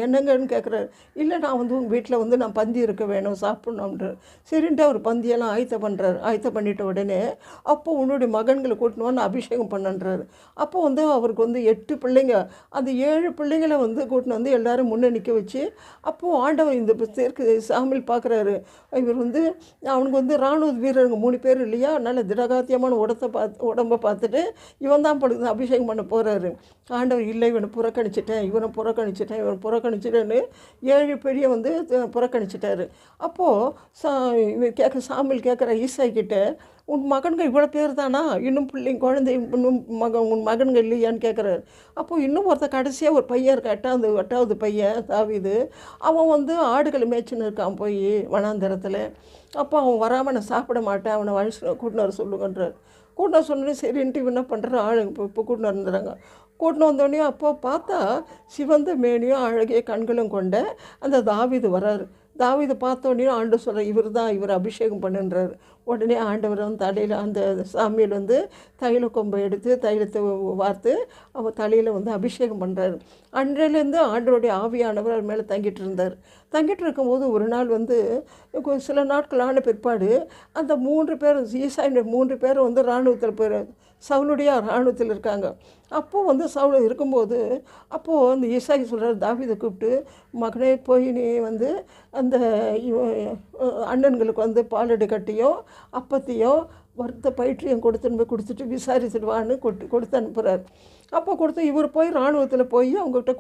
என்னங்கன்னு கேட்குறாரு. இல்லை, நான் வந்து உங்கள் வீட்டில் வந்து நான் பந்தி இருக்க வேணும், சாப்பிட்ணுன்றார். சரின்ட்டு அவர் பந்தியெல்லாம் ஆயத்தம் பண்ணிட்ட உடனே அப்போ உன்னுடைய மகன்களை கூட்டினு அபிஷேகம் பண்ணுன்றாரு. அப்போ வந்து அவருக்கு வந்து 8 பிள்ளைங்க, அந்த 7 பிள்ளைங்களை வந்து கூட்டின்னு வந்து எல்லோரும் முன்னே நிற்க வச்சு அப்போது ஆண்டவர் இந்த சாமியில் பார்க்குறாரு. இவர் வந்து அவனுக்கு வந்து இராணுவ வீரருங்க 3 பேர் இல்லையா, நல்ல திடகாத்தியமான உடம்பை பார்த்துட்டு இவன் தான் அபிஷேகம் பண்ண போகிறாரு. ஆண்டவர் இல்லை, இவனை புறக்கணிச்சிட்டேன்னு 7 பெரிய வந்து புறக்கணிச்சிட்டாரு. அப்போது இவர் சாமியில் கேட்குற ஈசாய் கிட்ட, உன் மகன்கள் இவ்வளோ பேர் தானா, இன்னும் குழந்தை உன் மகன்கள் இல்லையான்னு கேட்குறாரு. அப்போது இன்னும் கடைசியாக ஒரு பையன் இருக்க, 8வது பையன் தாவீது, அவன் வந்து ஆடுகளை மேய்ச்சின்னு இருக்கான் போய் வனாந்தரத்தில். அப்போ அவன் வராமல் நான் சாப்பிட மாட்டேன், அவனை கூட்டின்னு வர சொல்லுங்கன்றார். கூட்டின்னு சொன்னோடனே சரின்ட்டு இவன் என்ன பண்ணுற இப்போ கூட்டின்னு வந்துடுறாங்க. கூட்டின்னு வந்தோடனே அப்போ பார்த்தா சிவந்த மேனியும் அழகிய கண்களும் கொண்ட அந்த தாவீது வராரு. தாவீதை பார்த்தோடனே ஆண்டவர் சொல்கிற, இவர் அபிஷேகம் பண்ணுன்றார். உடனே ஆண்டவர் வந்து தலையில் அந்த சாமியில் வந்து தைல கொம்பை எடுத்து தைலத்தை வார்த்து அவர் தலையில் வந்து அபிஷேகம் பண்ணுறாரு. அன்றையிலேருந்து ஆண்டவருடைய ஆவியானவர் அவர் மேலே தங்கிட்டு இருக்கும்போது ஒரு நாள் வந்து சில நாட்கள் ஆன பிற்பாடு அந்த 3 பேர் ஈசாயினுடைய 3 பேர் வந்து இராணுவத்தில் சவுளுடைய இராணுவத்தில் இருக்காங்க. அப்போது வந்து சவுல் இருக்கும்போது அப்போது அந்த ஈசாய் சொல்கிறார், தாவீதை கூப்பிட்டு, மகனே போய் நீ வந்து அந்த அண்ணன்களுக்கு வந்து பாலடை கட்டியோ அப்பத்தையோ வறுத்த பயிற்சியும் கொடுத்துட்டு விசாரிச்சுடுவான்னு கொடுத்து அனுப்புகிறார். அப்போ கொடுத்து இவர் போய் இராணுவத்தில் போய் அவங்ககிட்ட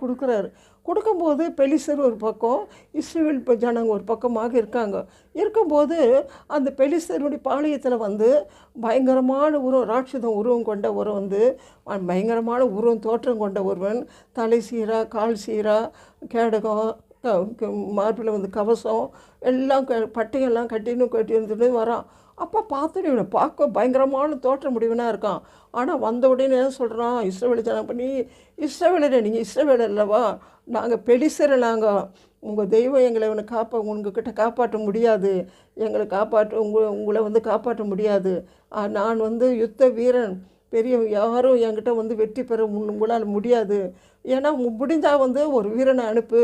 கொடுக்கும்போது பெலிஸ்தர் ஒரு பக்கம், இஸ்ரவேல் ஜனங்க ஒரு பக்கமாக இருக்கும்போது அந்த பெலிஸ்தருடைய பாளையத்தில் வந்து பயங்கரமான ராட்சதம் உருவம் கொண்ட வந்து பயங்கரமான தோற்றம் கொண்ட ஒருவன், தலை சீரா கால் சீரா கேடகம் மார்பில் வந்து கவசம் எல்லாம் பட்டையெல்லாம் கட்டி இருந்துட்டு வரான். அப்போ பார்த்துட்டு இவனை பார்க்க பயங்கரமான தோற்ற முடிவுனாக இருக்கான். ஆனால் வந்த உடனே என்ன சொல்கிறான், இஸ்ரவேலை ஜனம் பண்ணி, இஸ்ரவேலரே நீங்கள் இஸ்ரவேலர் அல்லவா, நாங்கள் பெலிஸ்தர், நாங்கள் உங்கள் தெய்வம் எங்களை உங்ககிட்ட காப்பாற்ற முடியாது, உங்களை வந்து காப்பாற்ற முடியாது. நான் வந்து யுத்த வீரன், பெரிய யாரும் என்கிட்ட வந்து வெற்றி பெற உங்களால் முடியாது. ஏன்னா முடிஞ்சால் வந்து ஒரு வீரனை அனுப்பு,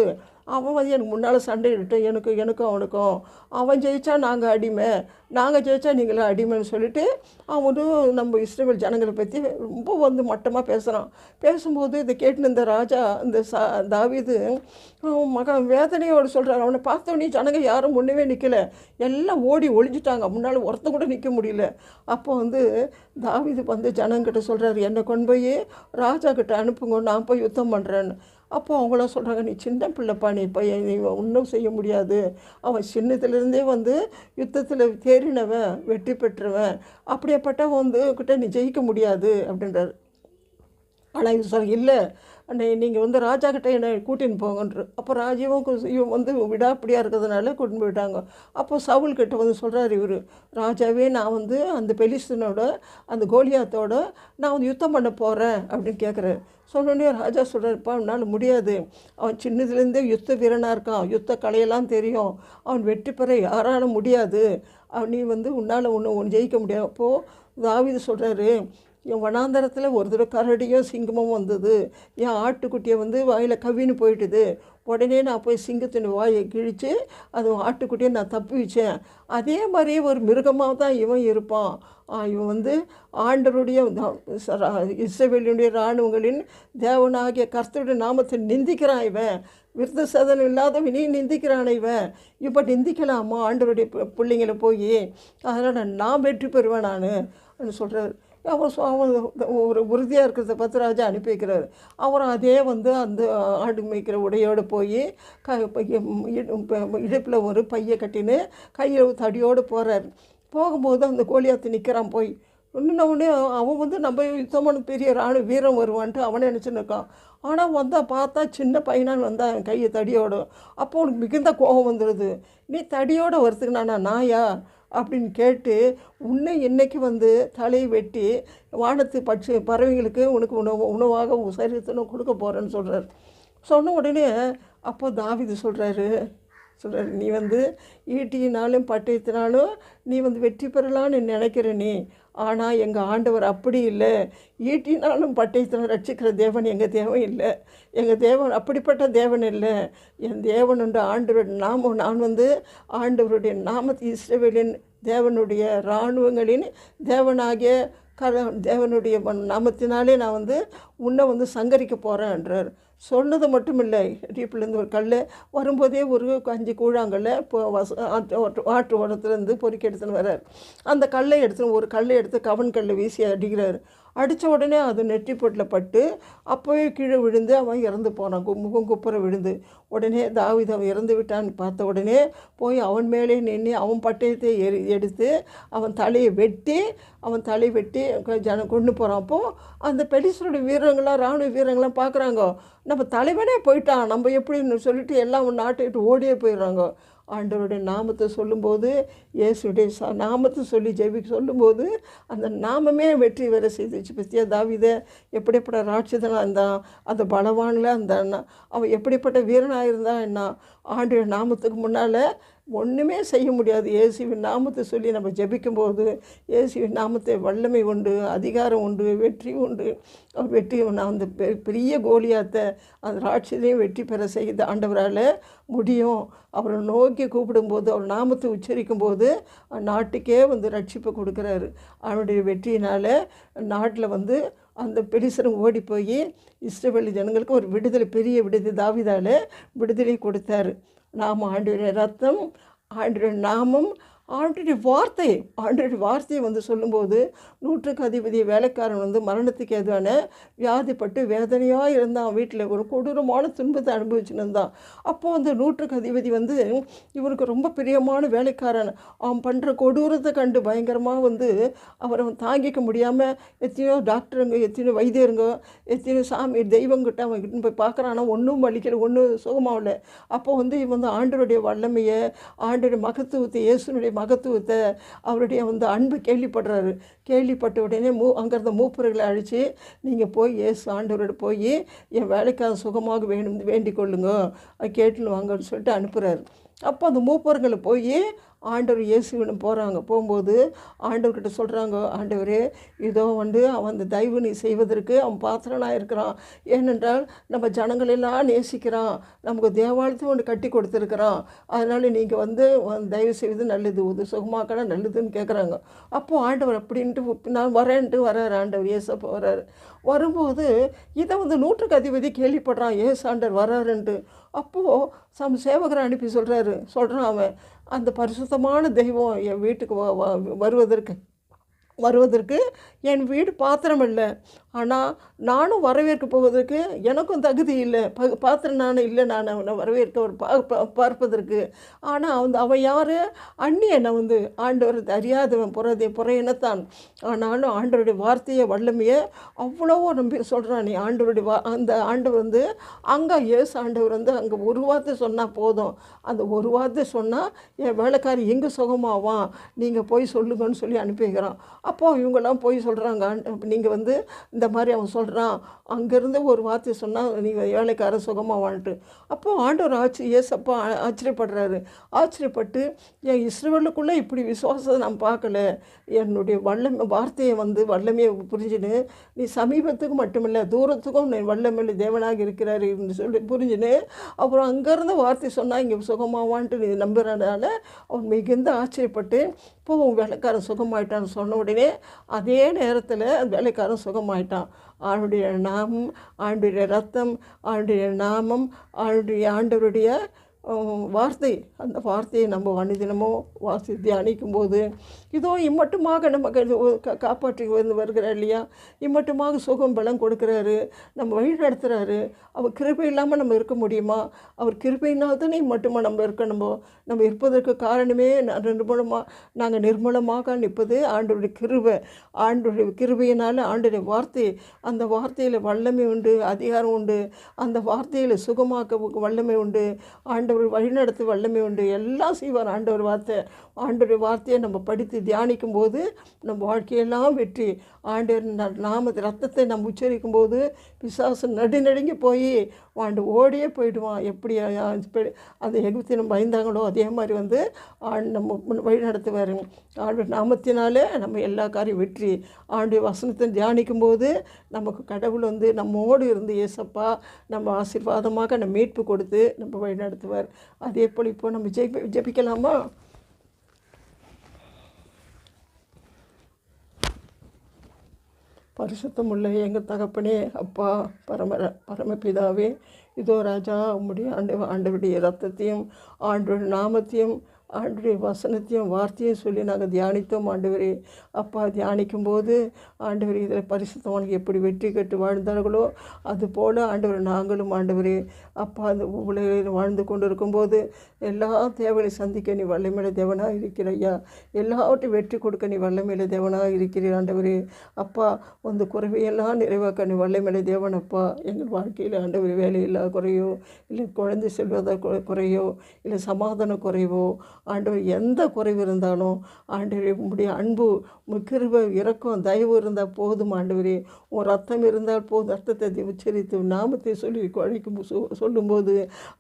அவன் வந்து எனக்கு முன்னால் சண்டை இட்டு எனக்கும் அவனுக்கும், அவன் ஜெயித்தா நாங்கள் அடிமை, நாங்கள் ஜெயித்தா நீங்களும் அடிமைன்னு சொல்லிட்டு அவன் வந்து நம்ம இஸ்ரவேல் ஜனங்களை பற்றி ரொம்ப வந்து மட்டமாக பேசுகிறான். பேசும்போது இதை கேட்டு இந்த ராஜா இந்த தாவீது மகன் வேதனையோடு சொல்கிறார். அவனை பார்த்தோன்னே ஜனங்க யாரும் முன்னவே நிற்கலை, எல்லாம் ஓடி ஒளிஞ்சிட்டாங்க, முன்னால் ஒருத்தன் கூட நிற்க முடியல. அப்போ வந்து தாவீது வந்து ஜனங்கிட்ட சொல்கிறாரு, என்னை கொண்டு போய் ராஜா கிட்ட அனுப்புங்க, நான் போய் யுத்தம் பண்ணுறேன்னு. அப்போது அவங்களாம் சொல்கிறாங்க, நீ சின்ன பிள்ளைப்பா, நீ பையன், நீ ஒன்றும் செய்ய முடியாது, அவன் சின்னத்துலேருந்தே வந்து யுத்தத்தில் தேறினவன், வெற்றி பெற்றவன், அப்படியேப்பட்டவன் வந்து கிட்ட நீ ஜெயிக்க முடியாது அப்படின்றார். ஆனால் இது சொல்ல இல்லை, நீங்கள் வந்து ராஜா கிட்டே என்னை கூட்டின்னு போங்கன்ற. அப்போ ராஜாவும் இவன் வந்து விடாப்பிடியாக இருக்கிறதுனால கூட்டின்னு போயிட்டாங்க. அப்போ சவுல் கிட்ட வந்து சொல்கிறார் இவர், ராஜாவே நான் வந்து அந்த பெலிஸ்தனோட அந்த கோலியாத்தோட நான் வந்து யுத்தம் பண்ண போகிறேன் அப்படின்னு கேட்குறாரு. சொன்னோடனே ராஜா சொல்கிறாருப்பா, அவனால் முடியாது, அவன் சின்னதுலேருந்தே யுத்த வீரனாக இருக்கான், யுத்த கலையெல்லாம் தெரியும், அவன் வெற்றி பெற யாராலும் முடியாது, நீ வந்து உன்னால் ஒன்று ஜெயிக்க முடியாது. அப்போது தாவீது சொல்கிறாரு, என் வனாந்தரத்தில் ஒரு தடவை கரடியும் சிங்கமும் வந்தது, என் ஆட்டுக்குட்டியை வந்து வாயில் கவின்னு போயிட்டுது, உடனே நான் போய் சிங்கத்தின் வாயை கிழித்து அது ஆட்டுக்குட்டியை நான் தப்பி வச்சேன். அதே மாதிரியே ஒரு மிருகமாக தான் இவன் இருப்பான். இவன் வந்து ஆண்டவருடைய இஸ்ரவேலுடைய இராணுவங்களின் தேவனாகிய கர்த்தருடைய நாமத்தை நிந்திக்கிறான், இவன் விருத்த சேதனம் இல்லாதவன் நீ நிந்திக்கிறான், இவன் இப்போ நிந்திக்கலாமா ஆண்டவருடைய பிள்ளைங்களை போய், அதனால் நான் வெற்றி பெறுவேன் நான் சொல்கிறார். அவன் ஒரு உறுதியாக இருக்கிறத பார்த்து ராஜா அனுப்பி வைக்கிறார். அவரும் அதே வந்து அந்த ஆடு மேய்க்கிற உடையோடு போய் இடுப்பில் ஒரு பையை கட்டின்னு கையில் தடியோடு போகிறார். போகும்போது அந்த கோலியாத்து நிற்கிறான் போய். இன்னொன்று அவன் வந்து நம்ம யுத்தமான பெரிய வீரம் வருவான்ட்டு அவனே நினச்சின்னு இருக்கான். ஆனால் வந்தால் பார்த்தா சின்ன பையனான்னு வந்தான் கையை தடியோடு. அப்போ உனக்கு மிகுந்த கோபம் வந்துடுது, நீ தடியோடு வரத்துக்கு நாயா அப்படின்னு கேட்டு, உன்னை இன்னைக்கு வந்து தலையை வெட்டி வானத்து பறவைங்களுக்கு உனக்கு உணவாக சரீரத்தினும் கொடுக்க போகிறேன்னு சொல்கிறார். சொன்ன உடனே அப்போ தாவீது சொல்கிறாரு, நீ வந்து ஈட்டியினாலும் பட்டயத்தினாலும் நீ வந்து வெற்றி பெறலான்னு நினைக்கிற நீ, ஆனால் எங்கள் ஆண்டவர் அப்படி இல்லை, ஈட்டினாலும் பட்டயத்தினாலும் ரட்சிக்கிற தேவன் எங்கள் தேவன் இல்லை, எங்கள் தேவன் அப்படிப்பட்ட தேவன் இல்லை, என் தேவன் உண்டு ஆண்டவருடைய நாமம், நான் வந்து ஆண்டவருடைய நாமத்தை இஸ்ரவேலின் தேவனுடைய இராணுவங்களின் தேவனாகிய தேவனுடைய நாமத்தினாலே நான் வந்து உன்னை வந்து சங்கரிக்க போகிறேன்றார். சொன்னது மட்டும் இல்லை, டீப்பிலேருந்து ஒரு கல் வரும்போதே ஒரு 5 கூழாங்கல்ல இப்போ ஆற்று ஓரத்துலேருந்து பொறுக்கி எடுத்துன்னு வர்றார். அந்த கல்லை ஒரு கல்லை எடுத்து கவன் கல்லை வீசி அடிக்கிறார். அடித்த உடனே அது நெற்றிப்பொட்டில் பட்டு அப்போவே கீழே விழுந்து அவன் இறந்து போனான், முகம் குப்புற விழுந்து. உடனே தாவீது அவன் இறந்து விட்டான்னு பார்த்த உடனே போய் அவன் மேலே நின்று அவன் பட்டயத்தை எடுத்து அவன் தலையை வெட்டி கொண்டு போகிறான். அப்போது அந்த பெலிஸ்தருடைய வீரங்களாம் இராணுவ வீரங்களாம் பார்க்குறாங்க, நம்ம தலைவனே போயிட்டான், நம்ம எப்படின்னு சொல்லிட்டு எல்லாம் நாட்டை விட்டு ஓடியே போயிடுறாங்க. ஆண்டவருடைய நாமத்தை சொல்லும்போது, இயேசுடைய நாமத்தை சொல்லி ஜெபிக்க சொல்லும்போது அந்த நாமமே வெற்றி வேற செய்துச்சு. பற்றியா தாவீதை எப்படிப்பட்ட ராட்சதனாக இருந்தான், அந்த பலவானில் அந்த அவன் எப்படிப்பட்ட வீரனாக இருந்தான் என்ன, ஆண்டவருடைய நாமத்துக்கு முன்னால் ஒன்றுமே செய்ய முடியாது. இயேசுவின் நாமத்தை சொல்லி நம்ம ஜெபிக்கும்போது இயேசுவின் நாமத்தை வல்லமை உண்டு, அதிகாரம் உண்டு, வெற்றி உண்டு. அவர் வெற்றி அந்த பெரிய கோலியாத்தை அந்த ராட்சதையும் வெற்றி பெற செய்த ஆண்டவரால் முடியும். அவரை நோக்கி கூப்பிடும்போது அவர் நாமத்தை உச்சரிக்கும்போது நாட்டுக்கே வந்து ரட்சிப்பை கொடுக்குறாரு. அவருடைய வெற்றியினால் நாட்டில் வந்து அந்த பெலிஸ்தரும் ஓடி போய் இஸ்ரவேல் ஜனங்களுக்கு ஒரு விடுதலை, பெரிய விடுதலை தாவீதால் விடுதலை கொடுத்தாரு. நாம் ஆண்டவருடைய ரத்தம், ஆண்டவருடைய நாமம், ஆண்டவருடைய வார்த்தையை வந்து சொல்லும்போது 100க்கு அதிபதி வேலைக்காரன் வந்து மரணத்துக்கு எதுவான வியாதிப்பட்டு வேதனையாக இருந்தான், வீட்டில் ஒரு கொடூரமான துன்பத்தை அனுபவிச்சுன்னு இருந்தான். அப்போது வந்து 100க்கு அதிபதி வந்து இவருக்கு ரொம்ப பிரியமான வேலைக்காரன், அவன் பண்ணுற கொடூரத்தை கண்டு பயங்கரமாக வந்து அவரை தாங்கிக்க முடியாமல் எத்தனையோ டாக்டருங்க, எத்தனையோ வைத்தியருங்க, எத்தனையோ சாமி தெய்வங்கிட்ட அவன் கிட்ட போய் பார்க்குறான்னா ஒன்றும் வலிக்கல, ஒன்றும் சுகமாகல. அப்போது வந்து இவன் வந்து ஆண்டவருடைய வல்லமையை, ஆண்டவருடைய மகத்துவத்தை, இயேசுனுடைய மகத்துவத்தை, அவருடைய வந்து அன்பு கேள்விப்பட்ட உடனே அங்கே இருந்த மூப்பர்களை அழித்து, நீங்கள் போய் இயேசு ஆண்டவரோட போய் என் வேலைக்காக சுகமாக வேண்டிக் கொள்ளுங்க, கேட்டுன்னு வாங்கன்னு சொல்லிட்டு அனுப்புகிறாரு. அப்போ அந்த மூப்பர்களை போய் ஆண்டவர் இயேசுவிடம் போகிறாங்க. போகும்போது ஆண்டவர்கிட்ட சொல்கிறாங்க, ஆண்டவரே இதோ அவன் அந்த தயவு நீ செய்வதற்கு அவன் பாத்திரனாக இருக்கிறான். ஏனென்றால் நம்ம ஜனங்களெல்லாம் நேசிக்கிறான், நமக்கு தேவாலயத்தை ஒன்று கட்டி கொடுத்துருக்குறான். அதனால் நீங்கள் தயவு செய்வது நல்லது, சுகமாக்கணும் நல்லதுன்னு கேட்குறாங்க. அப்போது ஆண்டவர் அப்படின்ட்டு நான் வரேன்ட்டு வர்றாரு. ஆண்டவர் இயேசப்பா வர்றாரு. வரும்போது இதை நூற்றுக்கு அதிபதி கேள்விப்படுறான், ஆண்டவர் வர்றாருன்ட்டு. அப்போது சேவகரை அனுப்பி சொல்கிறான் அவன், அந்த பரிசுத்தமான தெய்வம் என் வீட்டுக்கு வருவதற்கு என் வீடு பாத்திரம் இல்லை, ஆனால் நானும் வரவேற்க போவதற்கு எனக்கும் தகுதி இல்லை, பாத்திரம் நான் அவனை வரவேற்க பார்ப்பதற்கு. ஆனால் அவன் யார்? அந்நியனை ஆண்டவர் அறியாதவன், புறையினத்தான். ஆனாலும் ஆண்டவருடைய வார்த்தையை வல்லமையை அவ்வளவோ நம்பி சொல்கிறான். நீ ஆண்டவருடைய அந்த ஆண்டவர் அங்கே ஆண்டவர் அங்கே ஒரு வார்த்தை சொன்னால் போதும், அந்த ஒரு வார்த்தை சொன்னால் என் வேலைக்காரி எங்கே சுகமாவான், நீங்கள் போய் சொல்லுங்கன்னு சொல்லி அனுப்பி வைக்கிறான். அப்போது இவங்கெல்லாம் போய் சொல்கிறாங்க, நீங்கள் இந்த மாதிரி அவன் சொல்கிறான், அங்கேருந்து ஒரு வார்த்தை சொன்னால் நீங்கள் வேலைக்கார சுகமாவான்ட்டு. அப்போது ஆண்டவர் ஏசப்பா ஆச்சரியப்படுறாரு. ஆச்சரியப்பட்டு, என் இஸ்ரவேலுக்குள்ளே இப்படி விசுவாசத்தை நான் பார்க்கல, என்னுடைய வார்த்தையை வல்லமையை புரிஞ்சுன்னு நீ சமீபத்துக்கு மட்டுமில்லை தூரத்துக்கும் நீ வல்லமையில் தேவனாக இருக்கிறாரு சொல்லி புரிஞ்சுன்னு அப்புறம் அங்கேருந்து வார்த்தை சொன்னால் இங்கே சுகமாவான்ட்டு நீ நம்புறதுனால அவன் மிகுந்த ஆச்சரியப்பட்டு, இப்போ உன் வேலைக்காரன் சுகமாயிட்டான்னு சொன்ன உடனே அதே நேரத்தில் வேலைக்காரன் சுகமாயிட்டான். ஆண்டுடைய நாமம், ஆண்டுடைய ரத்தம், ஆண்டுடைய நாமம், ஆண்டவருடைய வார்த்தை, அந்த வார்த்தையை நம்ம அனுதினமும் தியானிக்கும் போது இதோ இம்மட்டுமாக நமக்கு காப்பாற்றி வருகிறார் இல்லையா, இம்மட்டுமாக சுகம் பலம் கொடுக்குறாரு, நம்ம வழி நடத்துகிறாரு. அவர் கிருபை இல்லாமல் நம்ம இருக்க முடியுமா? அவர் கிருபையினால் தானே இம்மட்டுமா நம்ம இருக்கணும். நம்ம இருப்பதற்கு காரணமே நாங்கள் நிர்மூலமாக நிற்பது ஆண்டவருடைய கிருபை. ஆண்டவருடைய கிருபையினால் ஆண்டவருடைய வார்த்தை, அந்த வார்த்தையில் வல்லமை உண்டு, அதிகாரம் உண்டு, அந்த வார்த்தையில் சுகமாக்க வல்லமை உண்டு, ஆண்டவர் வழிநடத்து வல்லமை உண்டு, எல்லாம் செய்வார் ஆண்டவர் வார்த்தை. ஆண்டவருடைய வார்த்தையை நம்ம படித்து தியானிக்கும் போது நம்ம வாழ்க்கையெல்லாம் வெற்றி. ஆண்டவர் நாம ரத்தத்தை நம்ம உச்சரிக்கும் போது பிசாசு நடுநடுங்கி போய் ஓடியே போயிடுவான். எப்படி அந்த எகிப்தியர் பயந்தாங்களோ அதே மாதிரி நம்ம வழி நடத்துவார். ஆண்டவர் நாமத்தினாலே நம்ம எல்லா காரியம் வெற்றி. ஆண்டு வசனத்தை தியானிக்கும் போது நமக்கு கடவுள் நம்மோடு இருந்து ஏசப்பா நம்ம ஆசீர்வாதமாக நம்ம மீட்பு கொடுத்து நம்ம வழி நடத்துவார். அதே போல் இப்போ நம்ம ஜெபிக்கலாமா? பரிசுத்தமுள்ள எங்கள் தகப்பனே, அப்பா, பரமபிதாவே, இதோ ராஜா உம்முடைய ஆண்டவருடைய ரத்தத்தையும் ஆண்டவருடைய நாமத்தையும் ஆண்டவருடைய வசனத்தையும் வார்த்தையும் சொல்லி நாங்கள் தியானித்தோம். ஆண்டவரே அப்பா, தியானிக்கும்போது ஆண்டவர் இதில் பரிசுத்தவானுக்கு எப்படி வெற்றி கட்டு வாழ்ந்தார்களோ அதுபோல் ஆண்டவர் நாங்களும் ஆண்டவரே அப்பா அந்த உலகில் வாழ்ந்து கொண்டு இருக்கும்போது எல்லா தேவையை சந்திக்க நீ வல்லமையில தேவனாக இருக்கிறையா, எல்லாவற்றையும் வெற்றி கொடுக்க நீ வல்லமையில தேவனாக இருக்கிறீர். ஆண்டவரே அப்பா, அந்த குறைவையெல்லாம் நிறைவாக்க நீ வல்லமையில தேவனப்பா. எங்கள் வாழ்க்கையில் ஆண்டவர் வேலையில்லா குறையோ, இல்லை குழந்தை செல்வத குறையோ, இல்லை சமாதான குறைவோ, ஆண்டவர் எந்த குறைவு இருந்தாலும் ஆண்டவரே உம்முடைய அன்பு, கிருபை, இரக்கம், தயவு இருந்தால் போதும். ஆண்டவரே உன் ரத்தம் இருந்தால் போதும். ரத்தத்தை உச்சரித்து நாமத்தை சொல்லி அழைக்கும் சொல்லும்போது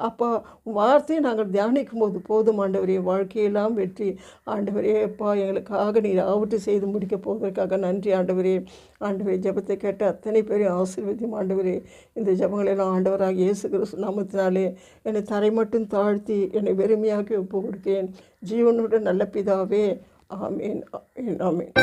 அப்பா வார்த்தையை நாங்கள் தியானிக்கும் போது போதும். ஆண்டவரே வாழ்க்கையெல்லாம் வெற்றி. ஆண்டவரே அப்பா, எங்களுக்காக நீர் ஆவட்டு செய்து முடிக்க போவதற்காக நன்றி. ஆண்டவரே ஆண்டவரே ஜெபத்தை கேட்ட அத்தனை பேரையும் ஆசீர்வதியும். ஆண்டவரே இந்த ஜெபங்களெல்லாம் ஆண்டவராக இயேசு கிறிஸ்து நாமத்தினாலே என்னை தரை மட்டும் தாழ்த்தி என்னை வெறுமையாக்கி ஒப்பு கொடுத்தேன். ஜீவனுடன் நல்ல பிதாவே, ஆமீன், ஆமீன்.